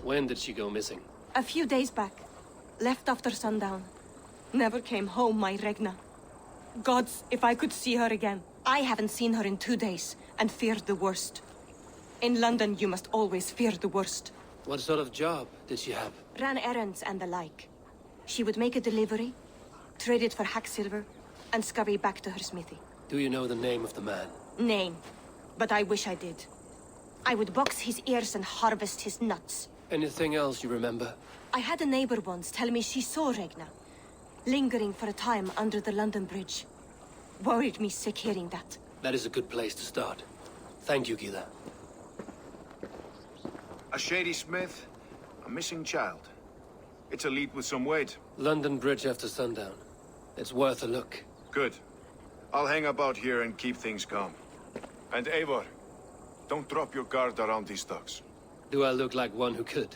When did she go missing? A few days back. Left after sundown. Never came home, my Regna. Gods, if I could see her again. I haven't seen her in 2 days, and feared the worst. In London, you must always fear the worst. What sort of job did she have? Ran errands and the like. She would make a delivery, trade it for hack silver, and scurry back to her smithy. Do you know the name of the man? Name. But I wish I did. I would box his ears and harvest his nuts. Anything else you remember? I had a neighbor once tell me she saw Regna, lingering for a time under the London Bridge. Worried me sick hearing that. That is a good place to start. Thank you, Gila. A shady smith, a missing child. It's a lead with some weight. London Bridge after sundown. It's worth a look. Good. I'll hang about here and keep things calm. And Eivor, don't drop your guard around these thugs. Do I look like one who could?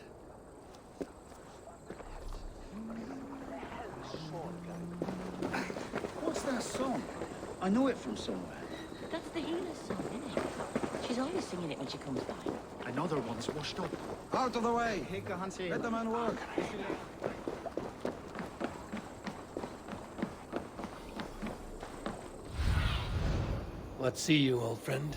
What's that song? I know it from somewhere. That's the healer's song, isn't it? She's always singing it when she comes by. Another one's washed up. Out of the way! Let the man work. What see you, old friend?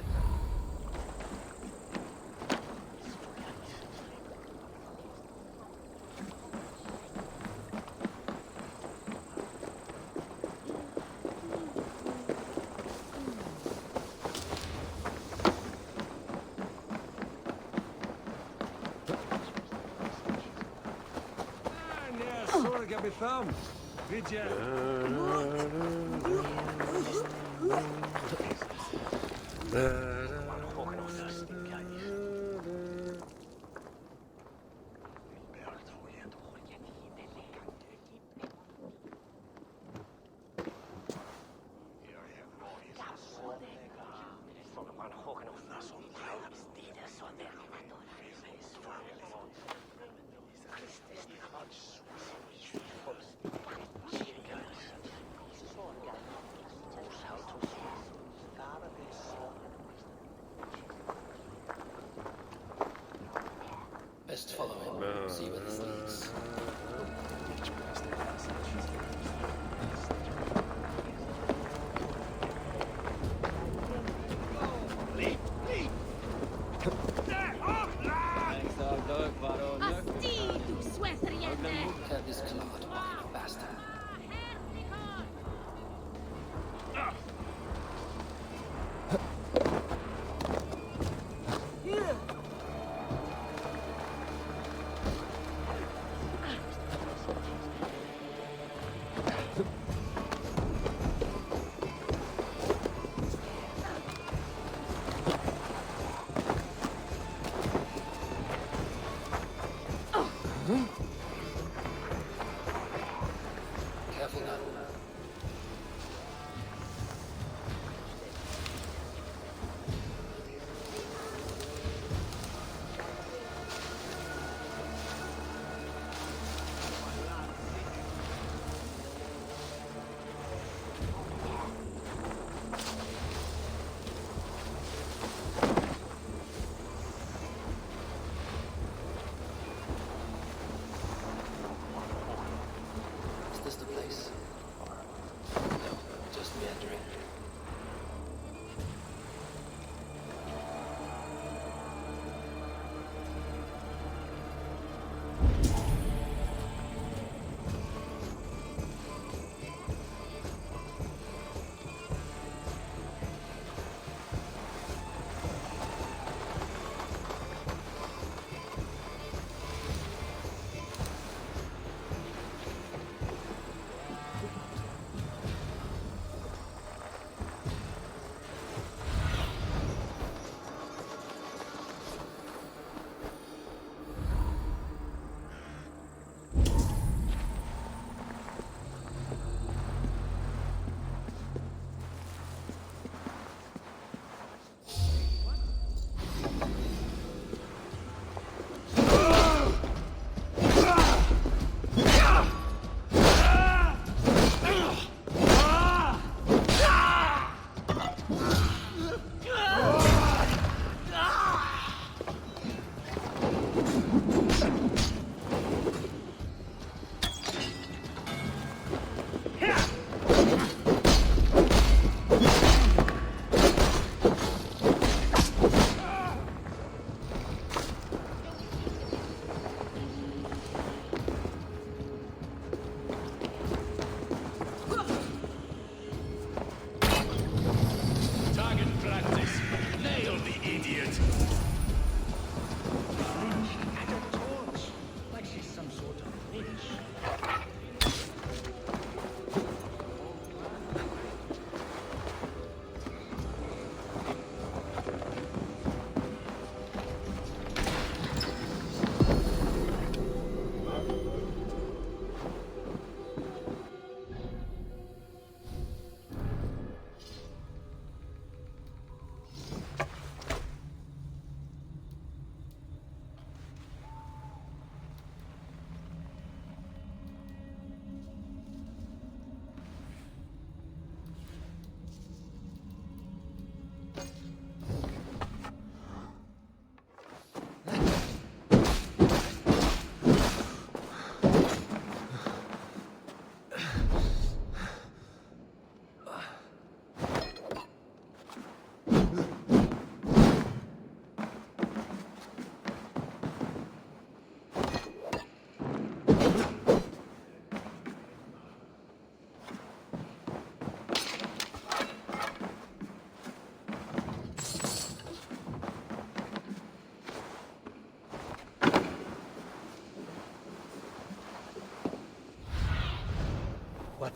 Best follow him. See where this leads. Look at this clod, walking faster.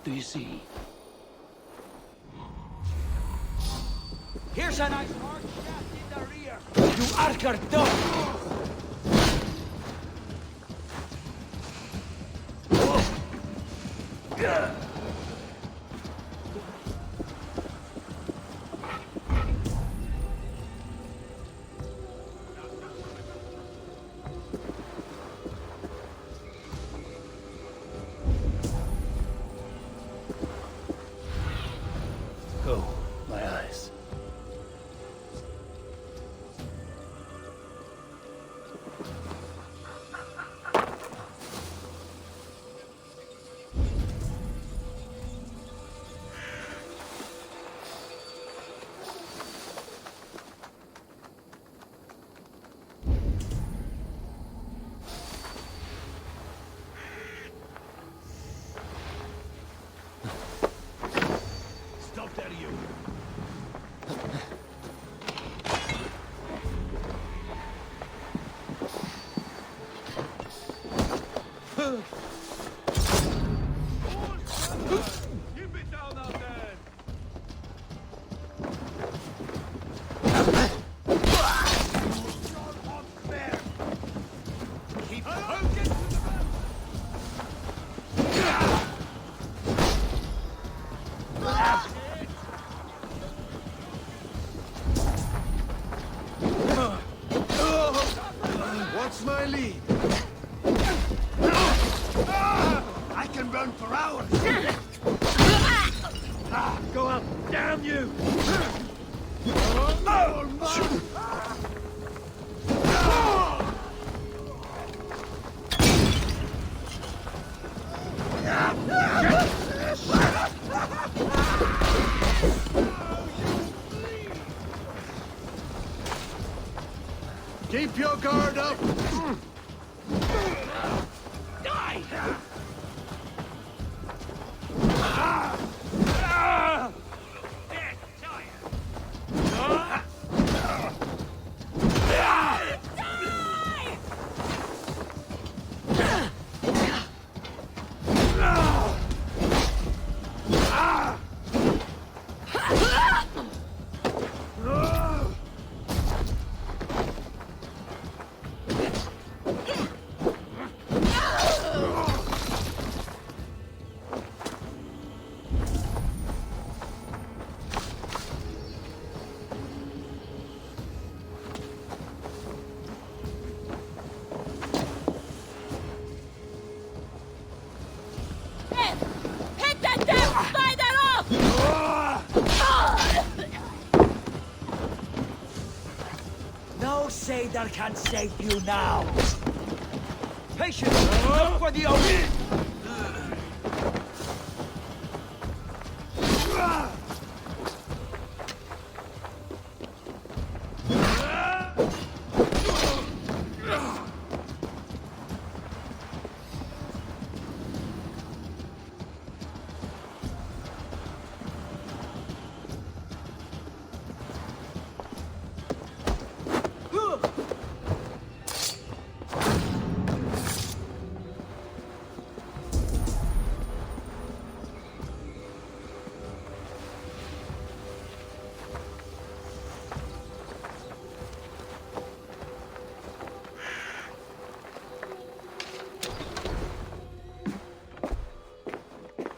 do you see? Here's a nice hard shaft in the rear. You archer dog! Oh, my eyes. Stop there, you! Keep it down out there! Keep What's my lead? I can run for hours! Go up! Damn you! Keep your guard up! Die! Hit that damn spider off! No sailor can save you now! Patience! Look for the opening!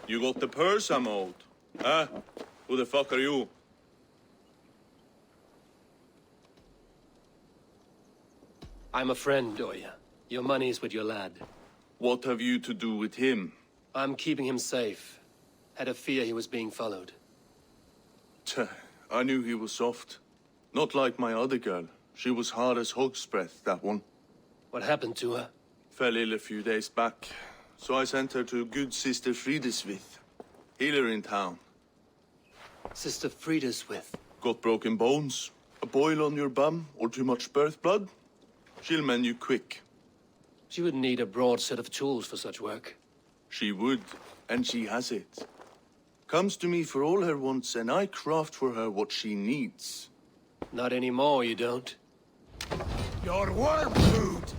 You got the purse I'm owed. Huh? Who the fuck are you? I'm a friend, Oya. Your money's with your lad. What have you to do with him? I'm keeping him safe. Had a fear he was being followed. Tch, I knew he was soft. Not like my other girl. She was hard as hog's breath, that one. What happened to her? Fell ill a few days back. So I sent her to good Sister Frideswith. Healer in town. Sister Frideswith? Got broken bones, a boil on your bum, or too much birth blood? She'll mend you quick. She would need a broad set of tools for such work. She would, and she has it. Comes to me for all her wants, and I craft for her what she needs. Not anymore, you don't. Your worm food!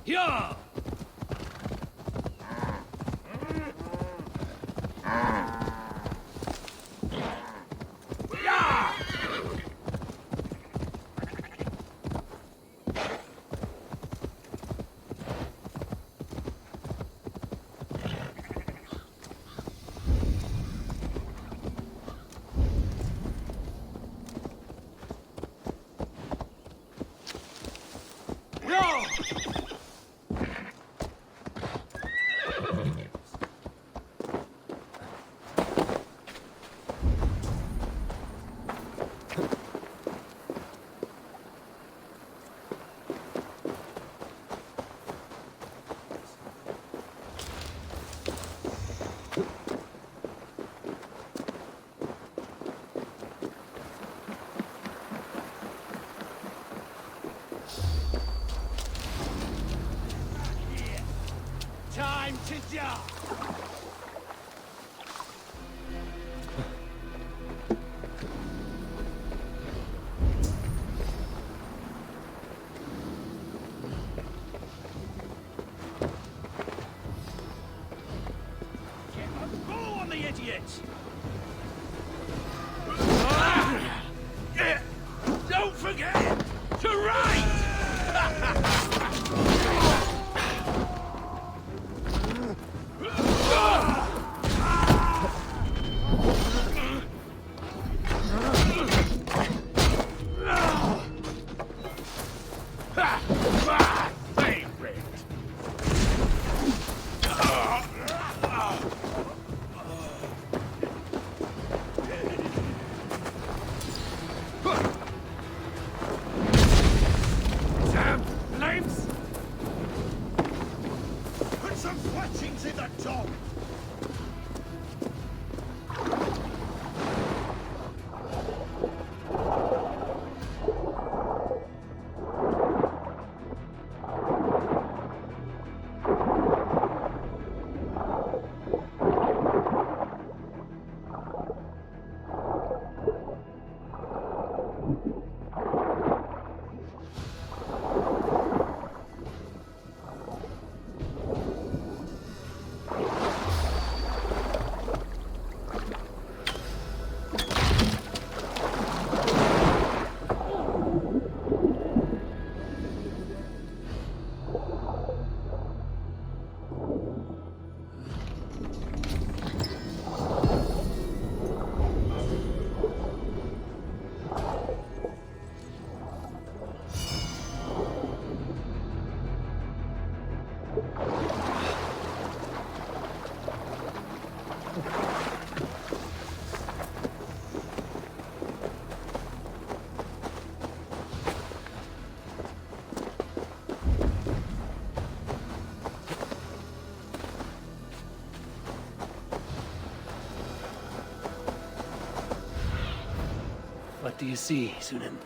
Yeah! Time to die! Get a blow on the idiot! Don't forget to write! Damn flames! Put some fletchings in the dog! What do you see, Sunan?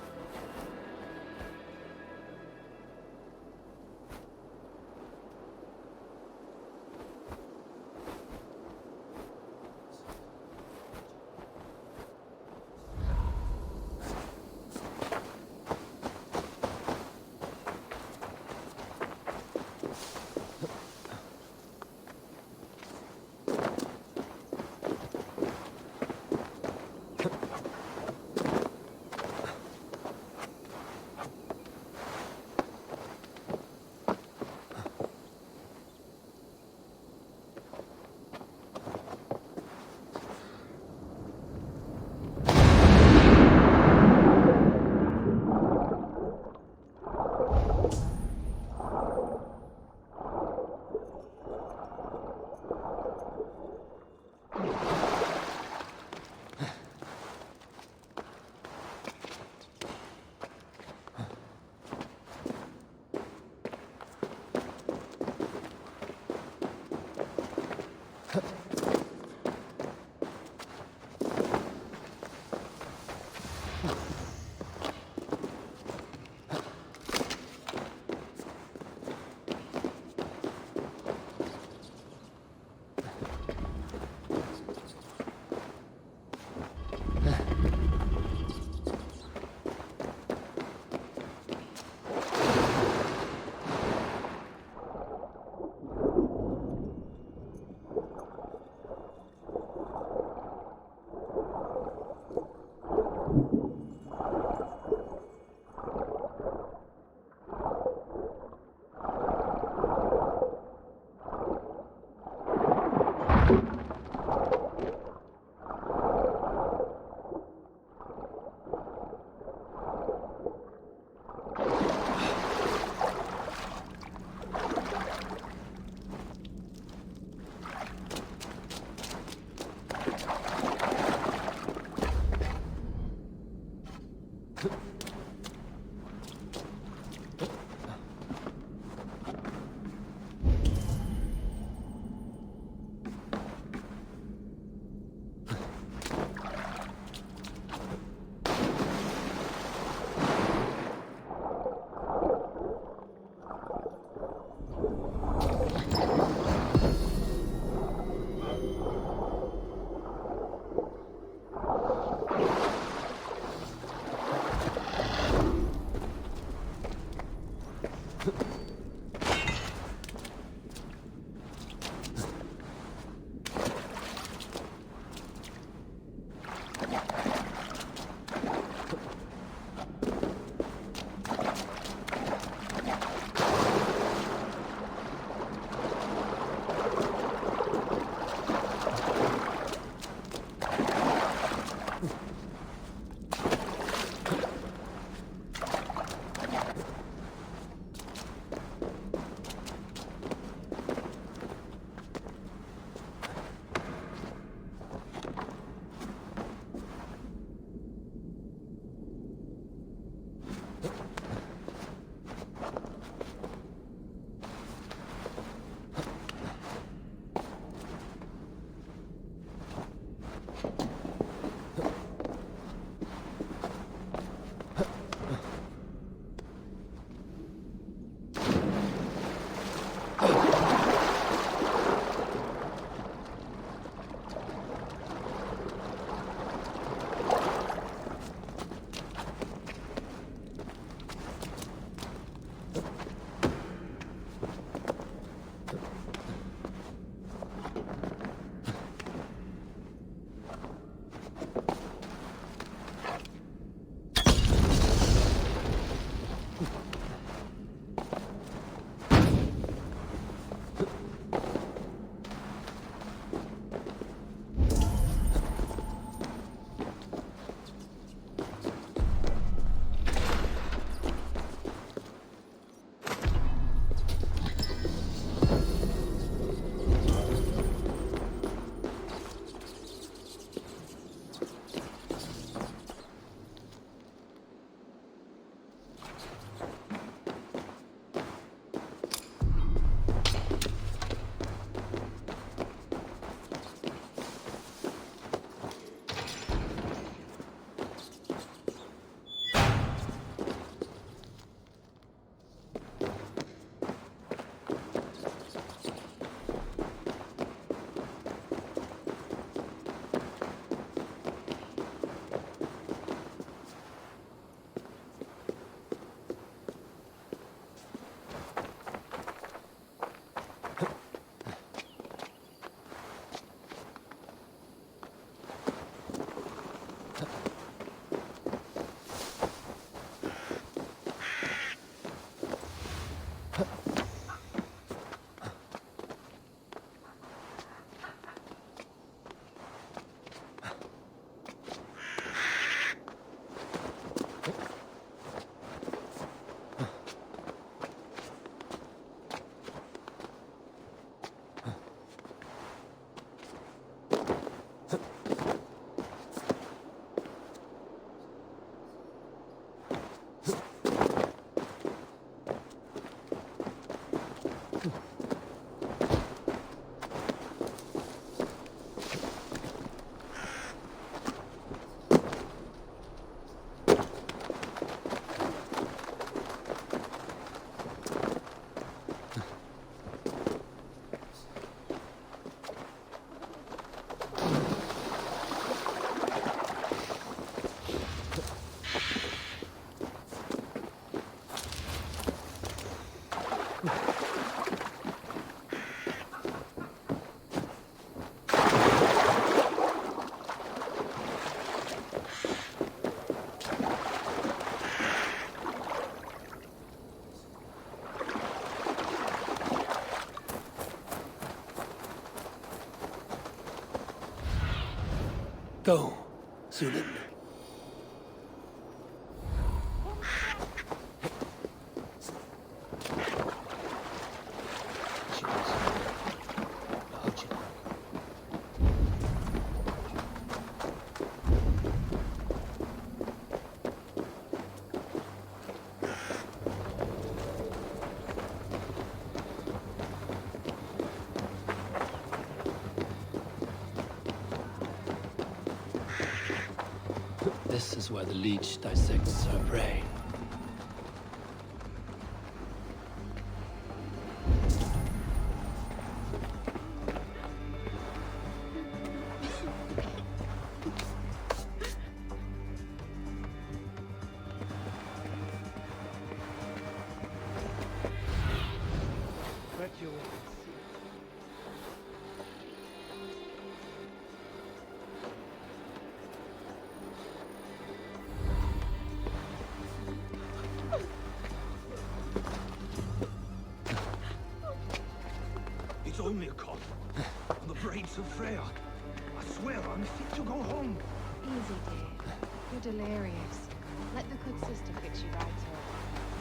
Go, Zulin. This is where the leech dissects her prey. It's only a cough. On the braids of Freya. I swear I'm fit to go home. Easy, dear. You're delirious. Let the good sister fix you right up.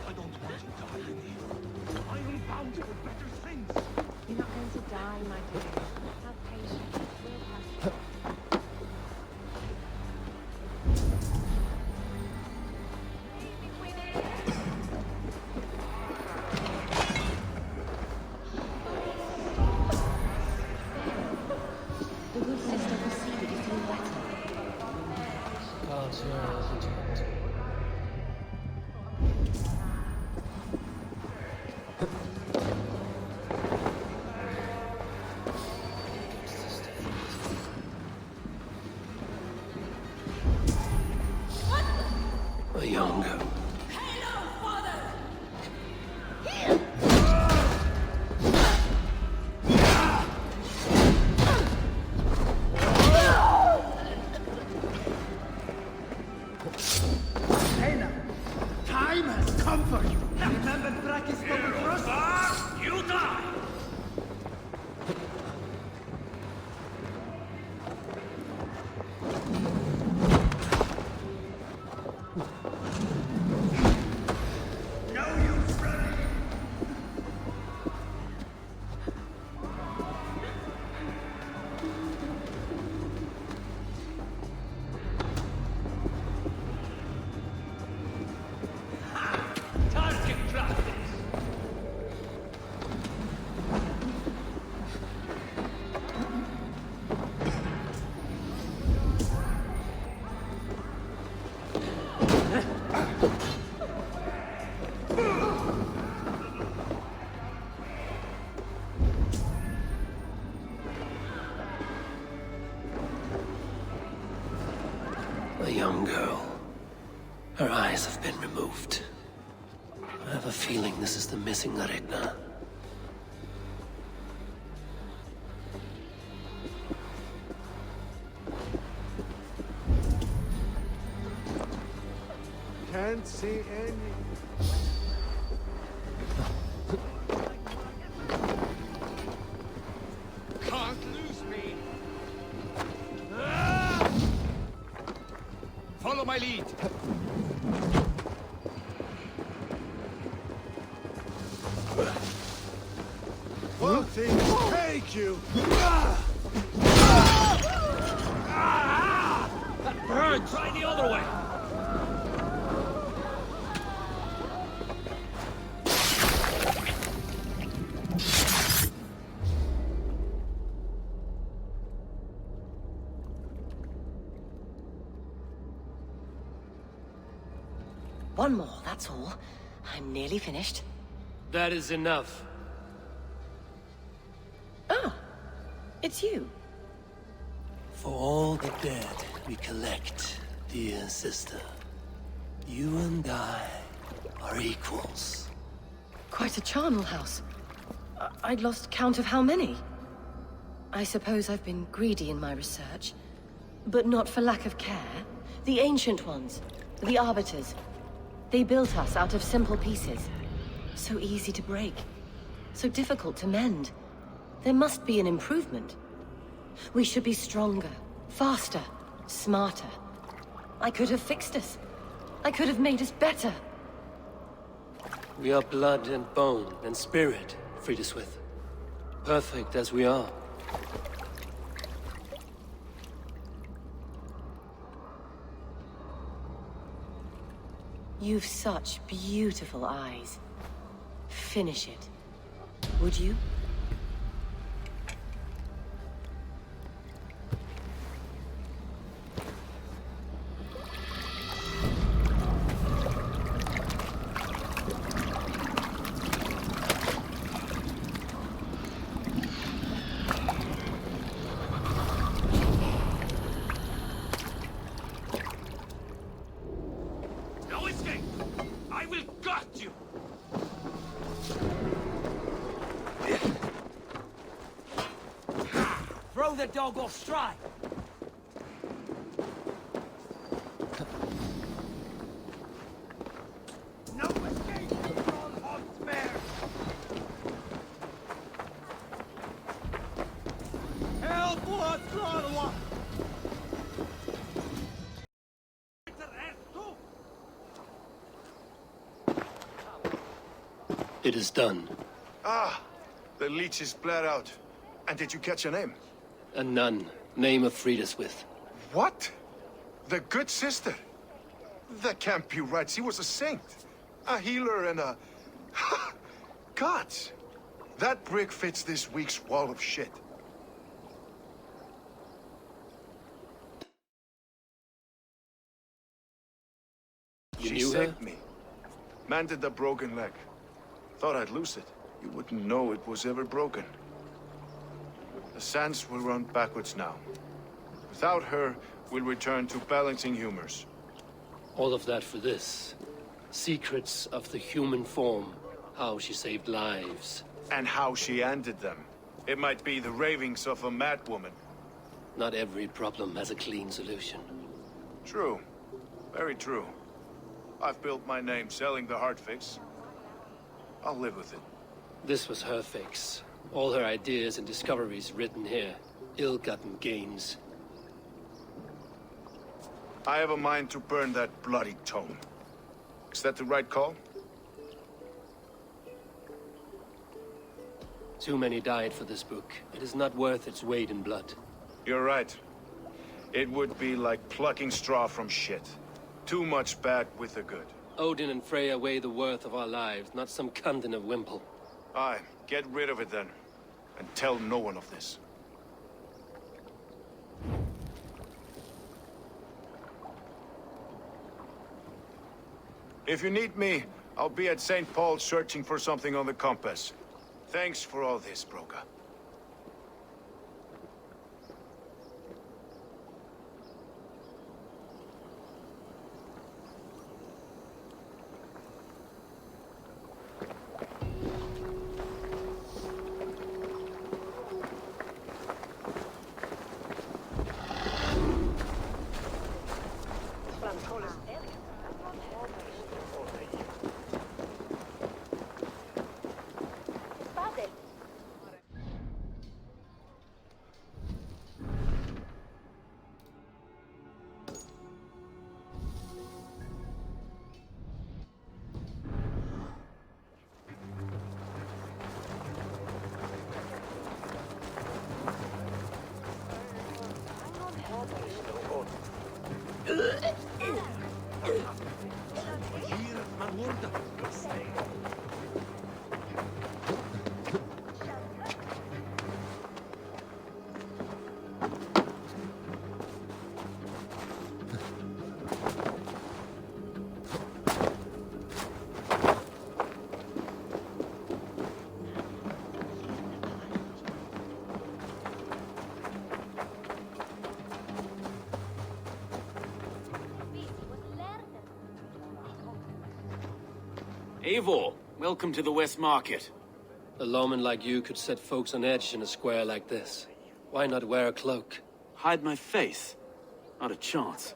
I don't want to die in here. I am bound for better things. You're not going to die, my dear. Have patience. We'll pass. The good sister will see that you feel better. God's will returned. A young girl. Time has come for you. Remember Brack's number for us? You die! No use running! Target practice! A young girl. Her eyes have been removed. I have a feeling this is the missing Regna. Can't see any. Can't lose me! Follow my lead! Will things take you? That bird! Try the other way! One more, that's all. I'm nearly finished. That is enough. Oh, it's you. For all the dead we collect, dear sister, you and I are equals. Quite a charnel house. I'd lost count of how many. I suppose I've been greedy in my research, but not for lack of care. The ancient ones, the arbiters, they built us out of simple pieces. So easy to break, so difficult to mend. There must be an improvement. We should be stronger, faster, smarter. I could have fixed us. I could have made us better. We are blood and bone and spirit, Friedeswith. Perfect as we are. You've such beautiful eyes. Finish it. Would you? No escape! I will gut you! Throw the dog off stride! No escape from Hotspur! Help us, Lord! It is done. Ah, the leech is bled out. And did you catch her name? A nun, name of Friedeswith. What? The good sister? That can't be right. She was a saint. A healer and a... Gods! That brick fits this week's wall of shit. You She knew her? saved me. Mended the broken leg. Thought I'd lose it. You wouldn't know it was ever broken. The sands will run backwards now. Without her, we'll return to balancing humors. All of that for this. Secrets of the human form. How she saved lives. And how she ended them. It might be the ravings of a madwoman. Not every problem has a clean solution. True. Very true. I've built my name selling the heart fix. I'll live with it. This was her fix. All her ideas and discoveries written here. Ill-gotten gains. I have a mind to burn that bloody tome. Is that the right call? Too many died for this book. It is not worth its weight in blood. You're right. It would be like plucking straw from shit. Too much bad with the good. Odin and Freya weigh the worth of our lives, not some cunt in a wimple. Aye, get rid of it then. And tell no one of this. If you need me, I'll be at St. Paul's searching for something on the compass. Thanks for all this, Broca. Eivor, welcome to the West Market. A lawman like you could set folks on edge in a square like this. Why not wear a cloak? Hide my face? Not a chance.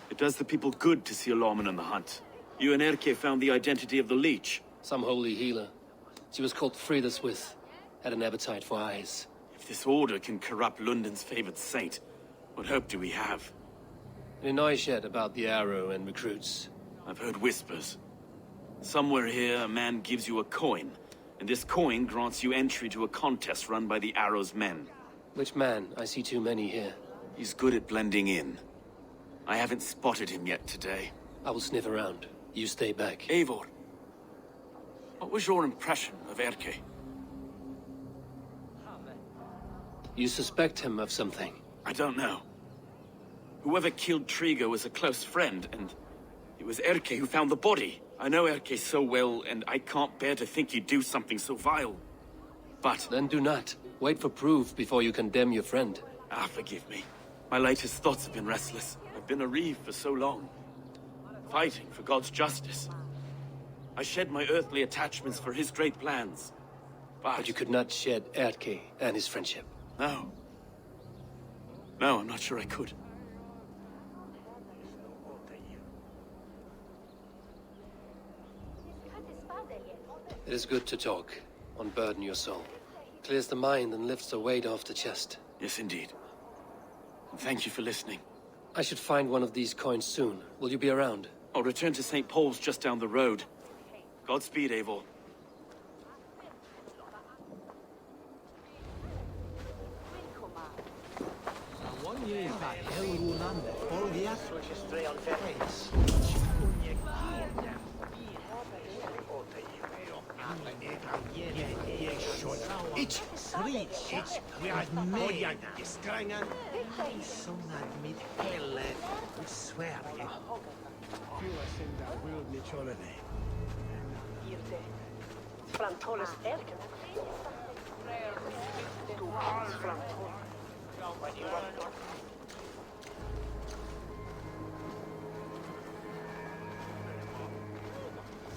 It does the people good to see a lawman on the hunt. You and Erke found the identity of the leech. Some holy healer. She was called Friedeswith. Had an appetite for eyes. If this order can corrupt London's favored saint, what hope do we have? Any noise yet about the arrow and recruits? I've heard whispers. Somewhere here, a man gives you a coin, and this coin grants you entry to a contest run by the Arrow's men. Which man? I see too many here. He's good at blending in. I haven't spotted him yet today. I will sniff around. You stay back. Eivor, what was your impression of Erke? You suspect him of something? I don't know. Whoever killed Triga was a close friend, and it was Erke who found the body. I know Erke so well, and I can't bear to think he'd do something so vile. But... Then do not. Wait for proof before you condemn your friend. Forgive me. My latest thoughts have been restless. I've been a reeve for so long. Fighting for God's justice. I shed my earthly attachments for his great plans. But you could not shed Erke and his friendship. No. No, I'm not sure I could. It is good to talk. Unburden your soul. Clears the mind and lifts the weight off the chest. Yes, indeed. And thank you for listening. I should find one of these coins soon. Will you be around? I'll return to St. Paul's just down the road. Godspeed, Eivor. Ich rich, vi har med strängen. Sånad med helle i Sverige. Fyllesynda Wilnichollene. Framtåles älken.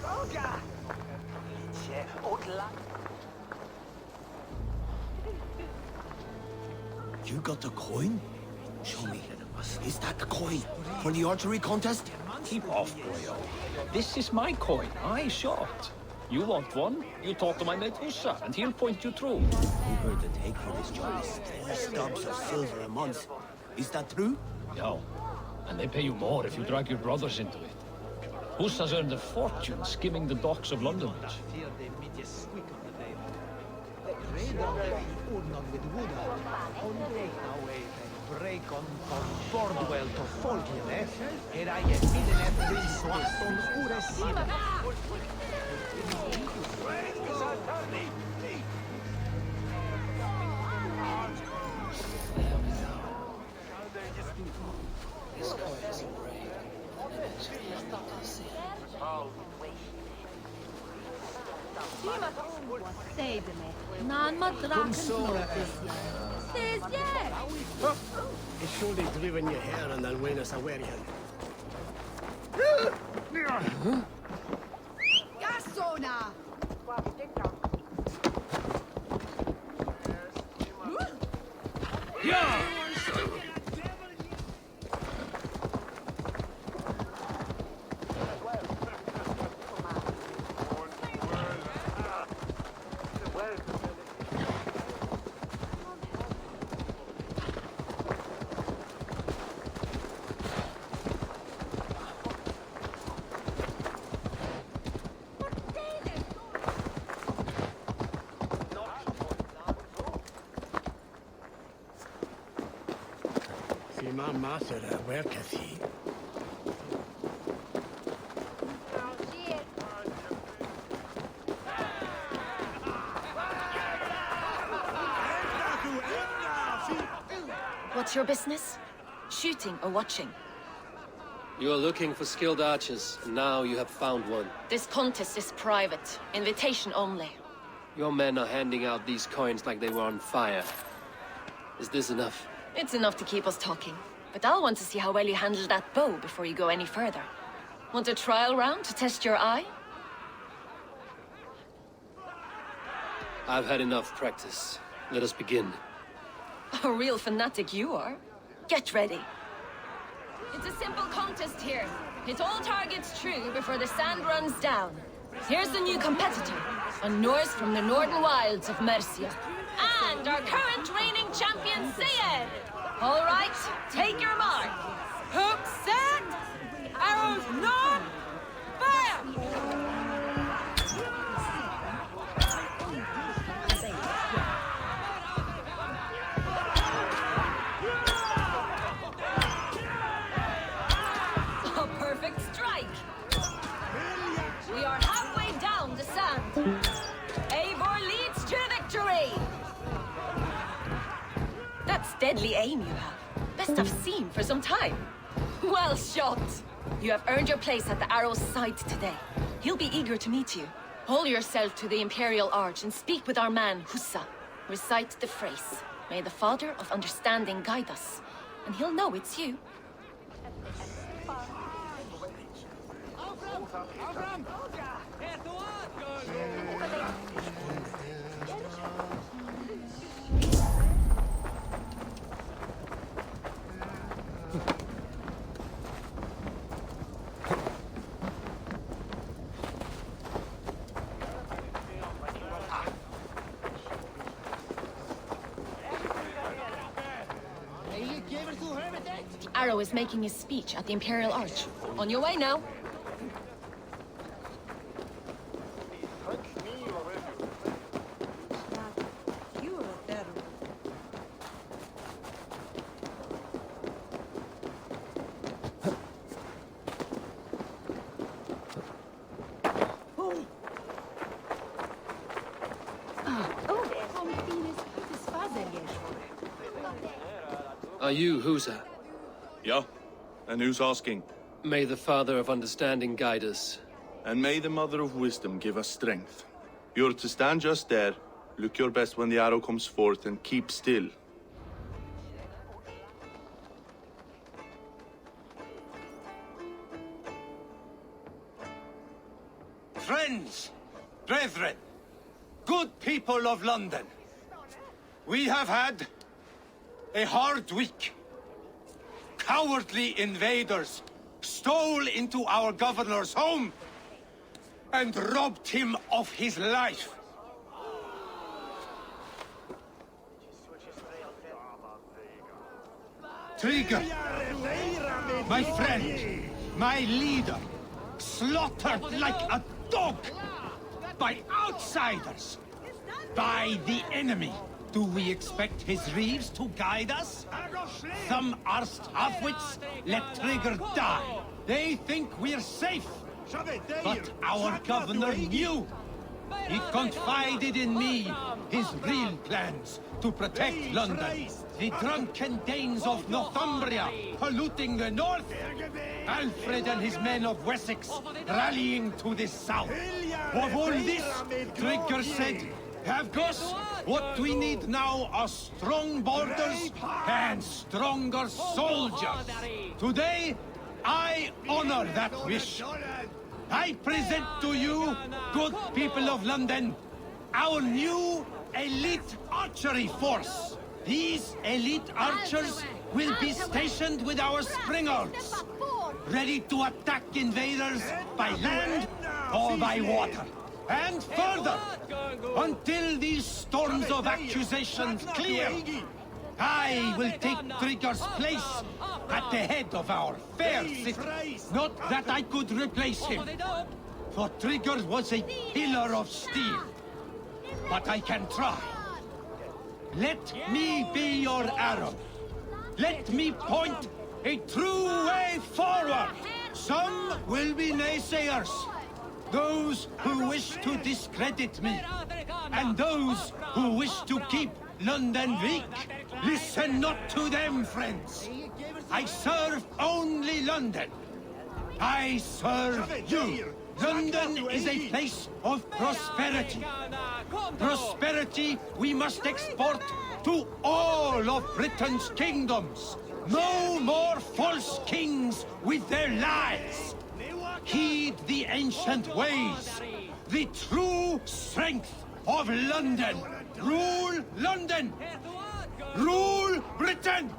Fråga! Lite odla. You got the coin? Show me. Is that the coin for the archery contest? Keep off, boyo. This is my coin. I shot. You want one? You talk to my mate Ussa, and he'll point you through. We heard the take for this job is 4 stubs of silver a month. Is that true? Yeah. And they pay you more if you drag your brothers into it. Ussa's earned a fortune skimming the docks of London. Break on Bordwell to Folkjene, era je midden et priswas on Uresida. This coin is engraved. Säg det mig. Nan ma draken Says yes. It's surely driven your hair and then win us a wear Gassona. Ja! my master, where can he? What's your business? Shooting or watching? You are looking for skilled archers, and now you have found one. This contest is private. Invitation only. Your men are handing out these coins like they were on fire. Is this enough? It's enough to keep us talking. But I'll want to see how well you handle that bow before you go any further. Want a trial round to test your eye? I've had enough practice. Let us begin. A real fanatic you are. Get ready. It's a simple contest here. Hit all targets true before the sand runs down. Here's the new competitor, a Norse from the northern wilds of Mercia. And our current reigning champion, Sayed! All right, take your mark. Hook set! Arrows none! Fire! A perfect strike! We are halfway down the sand. Eivor leads to victory! That's deadly aim you have. Best I've seen for some time. Well shot! You have earned your place at the Arrow's side today. He'll be eager to meet you. Hold yourself to the Imperial Arch and speak with our man, Hussa. Recite the phrase. May the Father of Understanding guide us. And he'll know it's you. Arrow is making his speech at the Imperial Arch. On your way now. Are you Husa? Yeah? And who's asking? May the Father of Understanding guide us. And may the Mother of Wisdom give us strength. You're to stand just there, look your best when the arrow comes forth, and keep still. Friends, brethren, good people of London, we have had a hard week. Cowardly invaders stole into our governor's home and robbed him of his life. Trigger, my friend, my leader, slaughtered like a dog by outsiders, by the enemy. Do we expect his reeves to guide us? Some arsed halfwits let Trigger die. They think we're safe. But our governor knew. He confided in me his real plans to protect London. The drunken Danes of Northumbria polluting the north. Alfred and his men of Wessex rallying to the south. Of all this, Trigger said, "Have us. What we need now are strong borders and stronger soldiers. Today, I honor that wish. I present to you, good people of London, our new elite archery force. These elite archers will be stationed with our springers, ready to attack invaders by land or by water. And further, until these storms of accusations clear, I will take Trigger's place at the head of our fair city. Not that I could replace him, for Trigger was a pillar of steel. But I can try. Let me be your arrow. Let me point a true way forward. Some will be naysayers. Those who wish to discredit me, and those who wish to keep London weak. Listen not to them, friends. I serve only London. I serve you. London is a place of prosperity. Prosperity we must export to all of Britain's kingdoms. No more false kings with their lies. Heed the ancient ways, the true strength of London. Rule London! Rule Britain!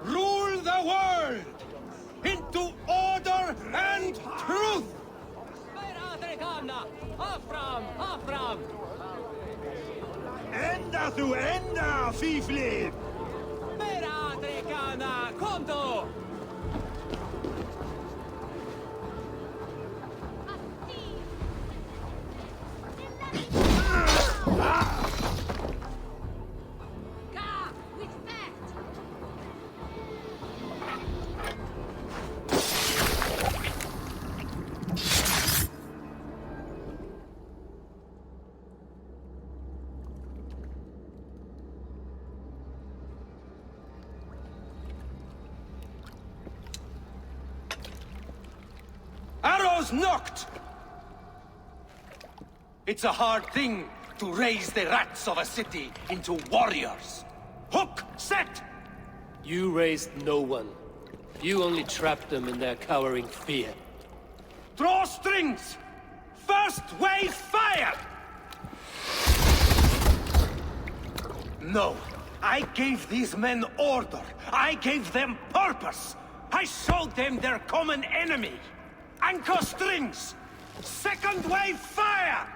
Rule the world! Into order and truth! Ända þú ända, fíflið! arrows knocked! It's a hard thing to raise the rats of a city into warriors. Hook, set! You raised no one. You only trapped them in their cowering fear. Draw strings! First wave fire! No. I gave these men order. I gave them purpose. I showed them their common enemy. Anchor strings! Second wave fire!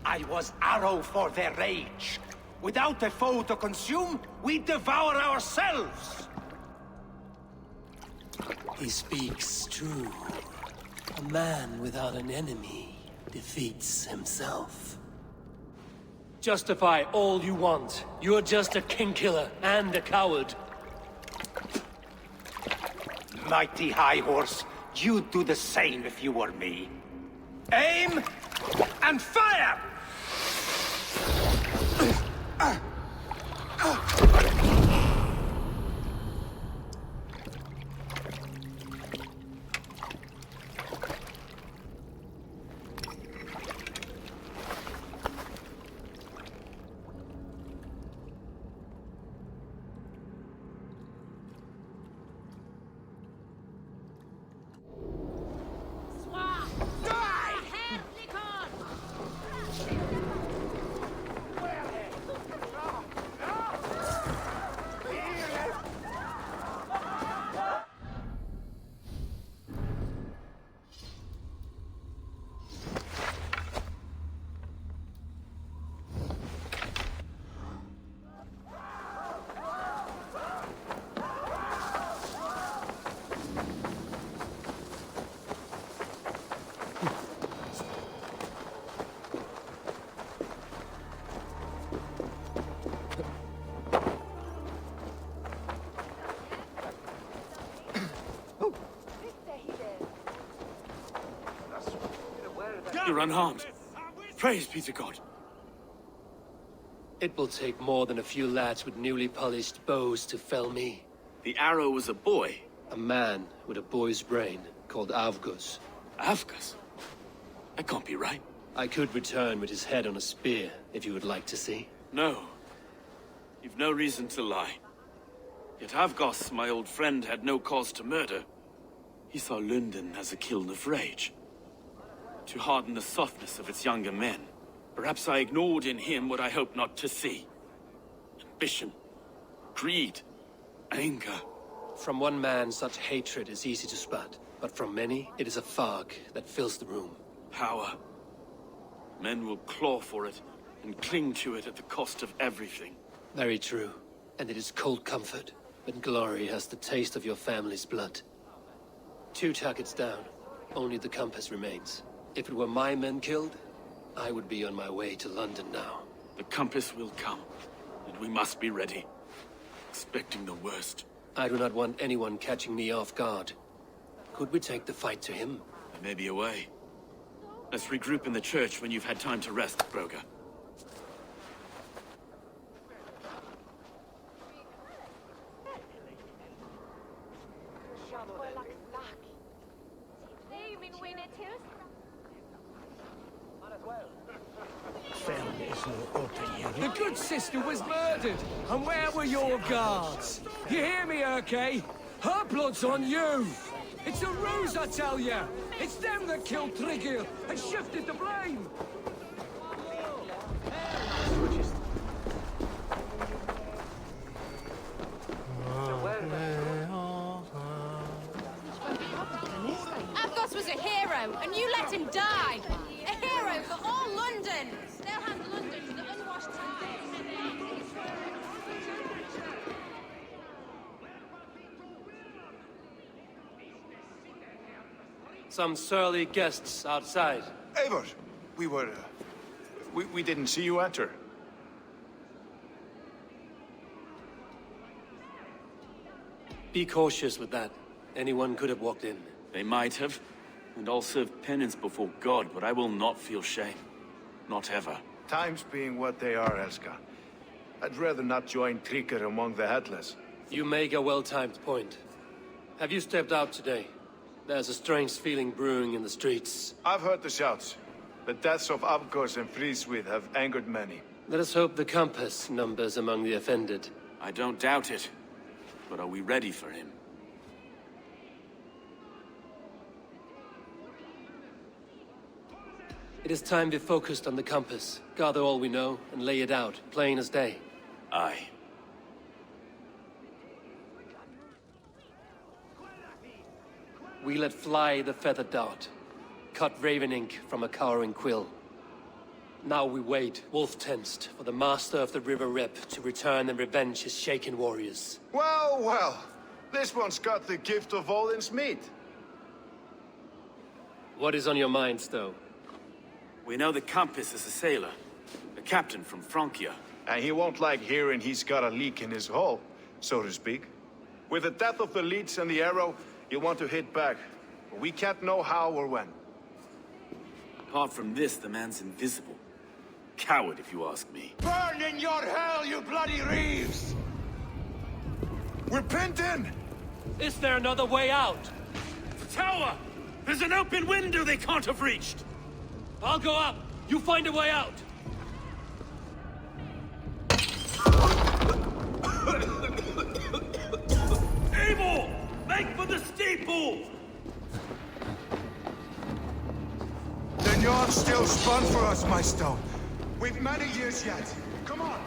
I was arrow for their rage. Without a foe to consume, we devour ourselves! He speaks true. A man without an enemy defeats himself. Justify all you want. You're just a king-killer and a coward. Mighty High Horse, you'd do the same if you were me. Aim and fire! You're unharmed. Praise be to God. It will take more than a few lads with newly polished bows to fell me. The arrow was a boy. A man with a boy's brain, called Avgus. Avgus? That can't be right. I could return with his head on a spear, if you would like to see. No. You've no reason to lie. Yet Avgos, my old friend, had no cause to murder. He saw London as a kiln of rage. To harden the softness of its younger men. Perhaps I ignored in him what I hoped not to see. Ambition, greed, anger. From one man, such hatred is easy to spot, but from many, it is a fog that fills the room. Power. Men will claw for it, and cling to it at the cost of everything. Very true. And it is cold comfort, when glory has the taste of your family's blood. 2 targets down. Only the compass remains. If it were my men killed, I would be on my way to London now. The compass will come, and we must be ready. Expecting the worst. I do not want anyone catching me off guard. Could we take the fight to him? There may be a way. Let's regroup in the church when you've had time to rest, Broga. The good sister was murdered, and where were your guards? You hear me, Urke? Her blood's on you! It's a ruse, I tell you! It's them that killed Trigil and shifted the blame! Avgos was a hero, and you let him die! A hero for all London! They'll hand London to the unwashed Some surly guests outside. Eivor, we didn't see you enter. Be cautious with that. Anyone could have walked in. They might have, and I'll serve penance before God, but I will not feel shame. Not ever. Times being what they are, Elska. I'd rather not join Trigger among the Headless. You make a well-timed point. Have you stepped out today? There's a strange feeling brewing in the streets. I've heard the shouts. The deaths of Abgos and Friswith have angered many. Let us hope the compass numbers among the offended. I don't doubt it. But are we ready for him? It is time we focused on the compass. Gather all we know and lay it out, plain as day. Aye. We let fly the feathered dart. Cut raven ink from a cowering quill. Now we wait, wolf-tensed, for the master of the River Rep to return and revenge his shaken warriors. Well, well. This one's got the gift of Odin's meat. What is on your minds, though? We know the compass is a sailor. A captain from Francia. And he won't like hearing he's got a leak in his hull, so to speak. With the death of the leads and the arrow, you want to hit back. But we can't know how or when. Apart from this, the man's invisible. Coward, if you ask me. Burn in your hell, you bloody reeves! We're pinned in! Is there another way out? Tower! There's an open window they can't have reached! I'll go up! You find a way out! Abel! Make for the steeple! The yarn's still spun for us, my stone. We've many years yet. Come on!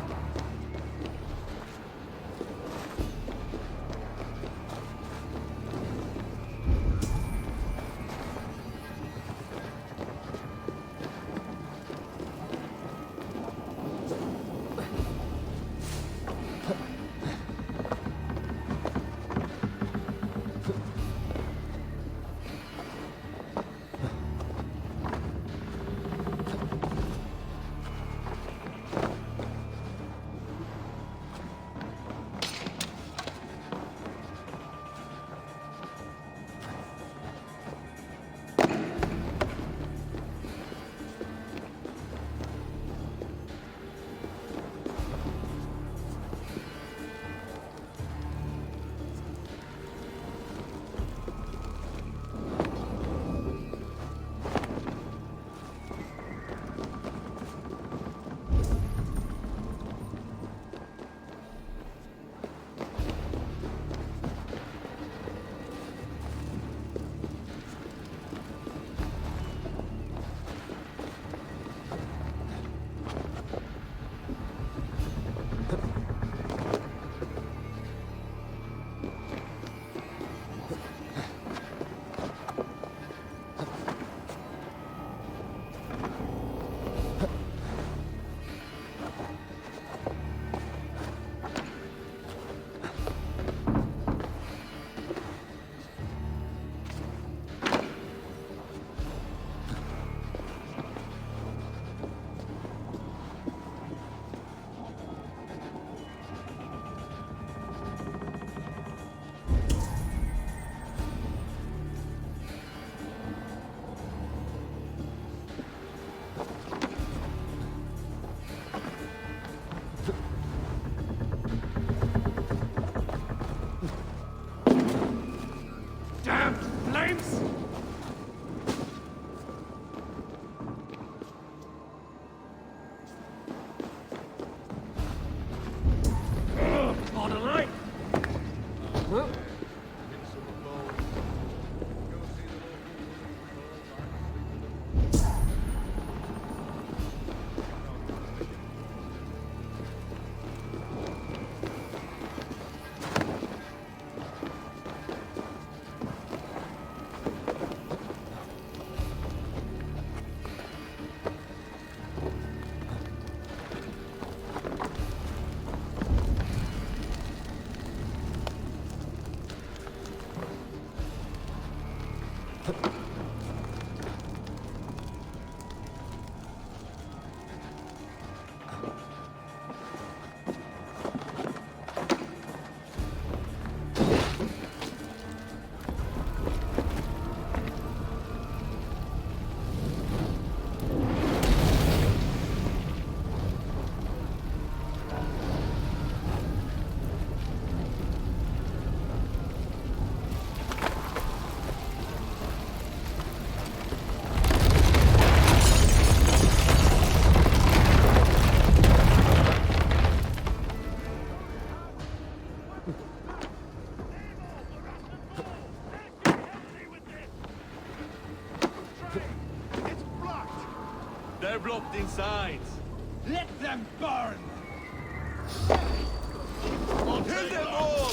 developed inside. Let them burn! Kill them all!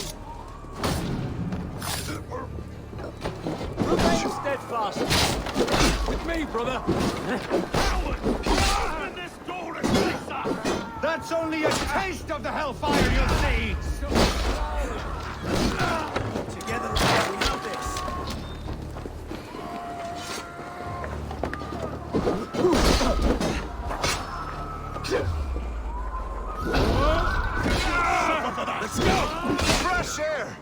Remain steadfast! With me, brother! Coward! Open this door and face us! That's only a taste of the hellfire you'll see! Together, we know this. Let's go! Fresh air!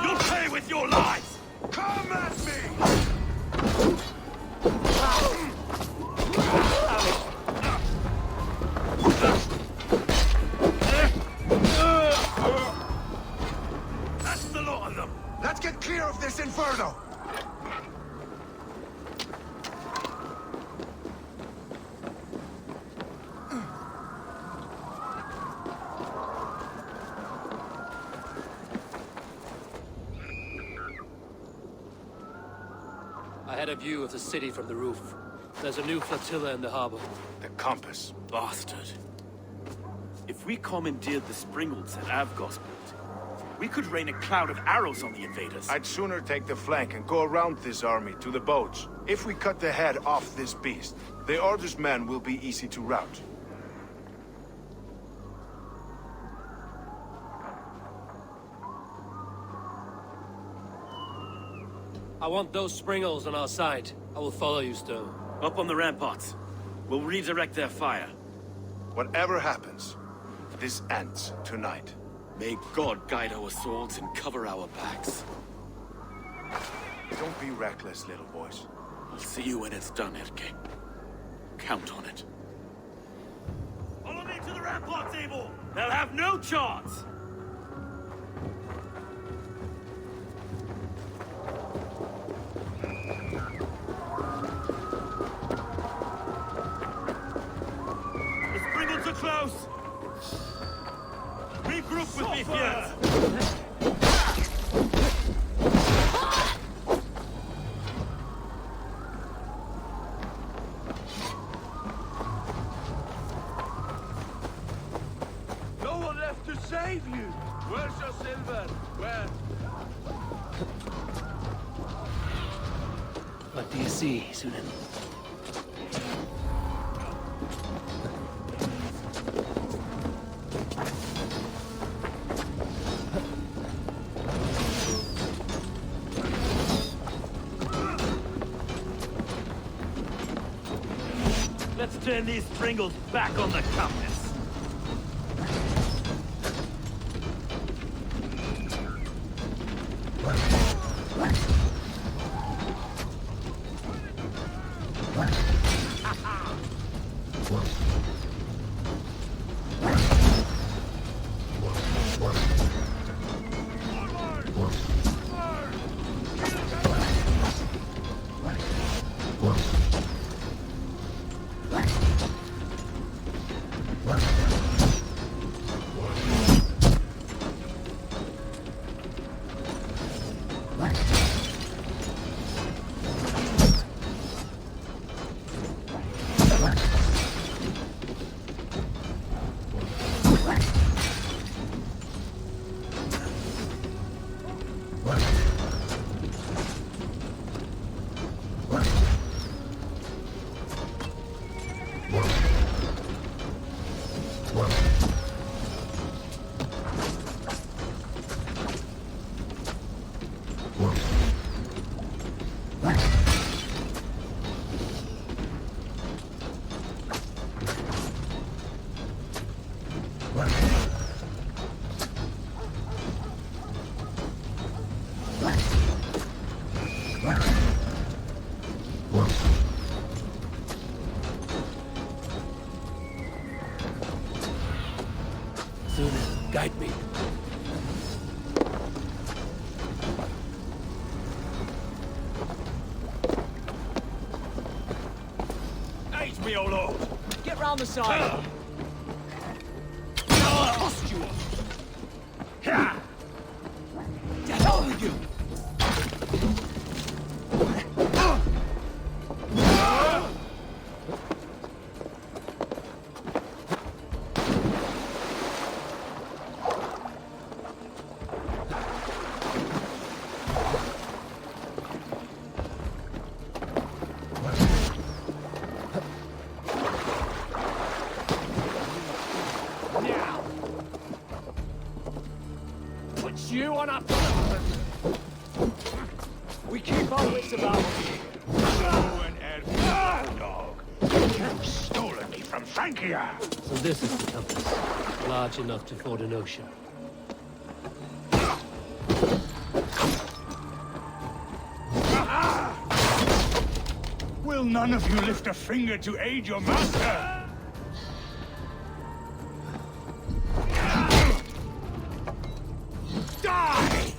You'll pay with your lives! Come at me! That's the lot of them! Let's get clear of this inferno! I had a view of the city from the roof. There's a new flotilla in the harbor. The compass. Bastard. If we commandeered the Springolds at Avgosport, we could rain a cloud of arrows on the invaders. I'd sooner take the flank and go around this army to the boats. If we cut the head off this beast, the Order's men will be easy to rout. I want those Springolds on our side. I will follow you, Stone. Up on the ramparts. We'll redirect their fire. Whatever happens, this ends tonight. May God guide our swords and cover our backs. Don't be reckless, little boys. I'll see you when it's done, Erke. Count on it. Follow me to the ramparts, Abel! They'll have no chance! The Springolds are close! Regroup with me, Fiat! No one left to save you! Where's your silver? Where? What do you see, Sunan? Let's turn these Springolds back on the compass. Sunan, guide me. Aid me, O Lord! Get round the side! Cost you! Get over you! put you on a... We keep our wits about us. You an Erke dog. You've stolen me from Frankia. So this is the compass. Large enough to ford an ocean. Will none of you lift a finger to aid your master? Die!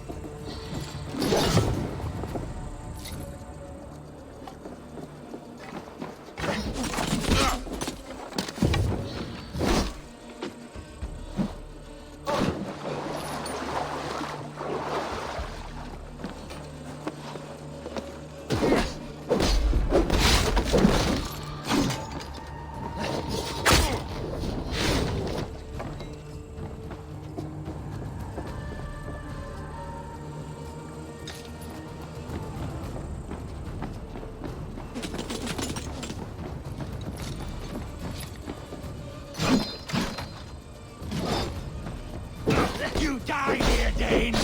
You die here, Dane!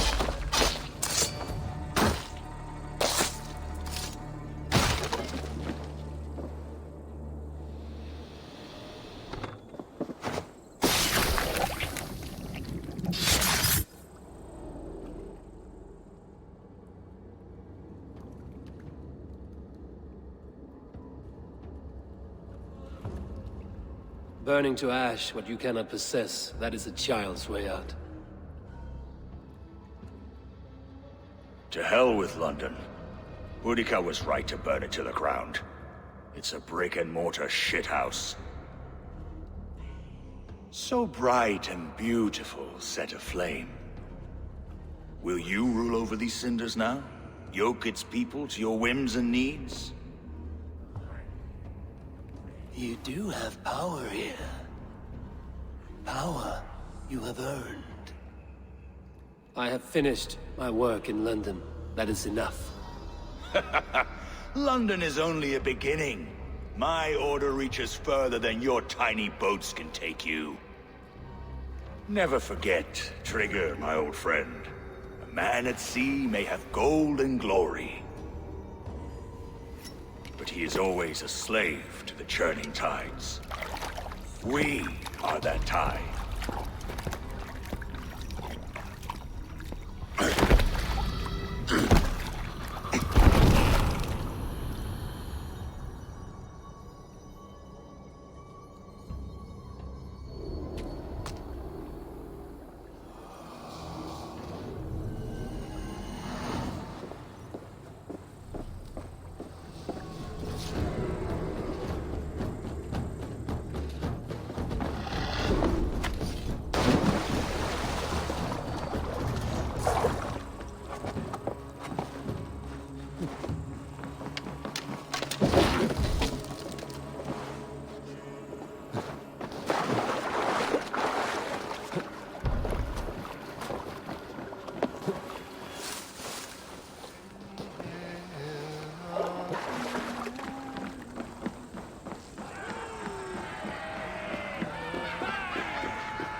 Burning to ash what you cannot possess, that is a child's way out. To hell with London. Boudica was right to burn it to the ground. It's a brick-and-mortar shithouse. So bright and beautiful, set aflame. Will you rule over these cinders now? Yoke its people to your whims and needs? You do have power here. Power you have earned. I have finished my work in London. That is enough. London is only a beginning. My order reaches further than your tiny boats can take you. Never forget, Trigger, my old friend. A man at sea may have gold and glory, but he is always a slave to the churning tides. We are that tide.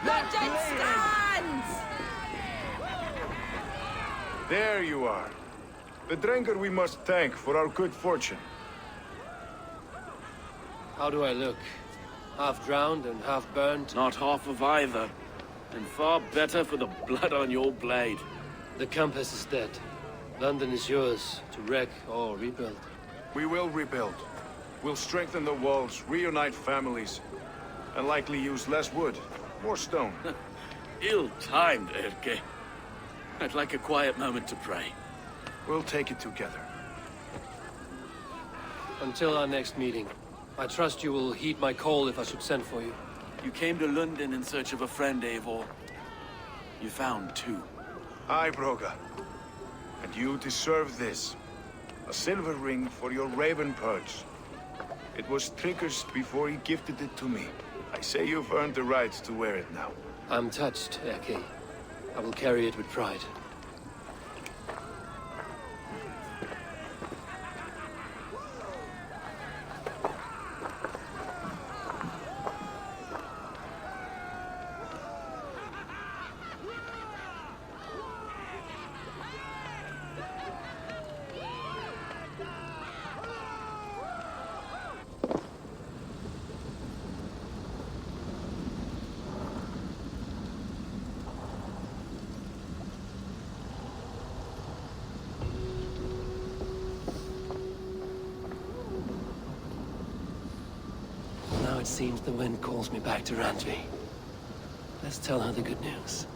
London stands! There you are. The drinker we must thank for our good fortune. How do I look? Half drowned and half burnt? Not half of either. And far better for the blood on your blade. The compass is dead. London is yours, to wreck or rebuild. We will rebuild. We'll strengthen the walls, reunite families, and likely use less wood, more stone. Ill-timed, Erke. I'd like a quiet moment to pray. We'll take it together. Until our next meeting, I trust you will heed my call if I should send for you. You came to London in search of a friend, Eivor. You found two. Aye, Broga. And you deserve this. A silver ring for your raven perch. It was Trigger's before he gifted it to me. I say you've earned the right to wear it now. I'm touched, Erke. I will carry it with pride. it seems the wind calls me back to Randvi. Let's tell her the good news.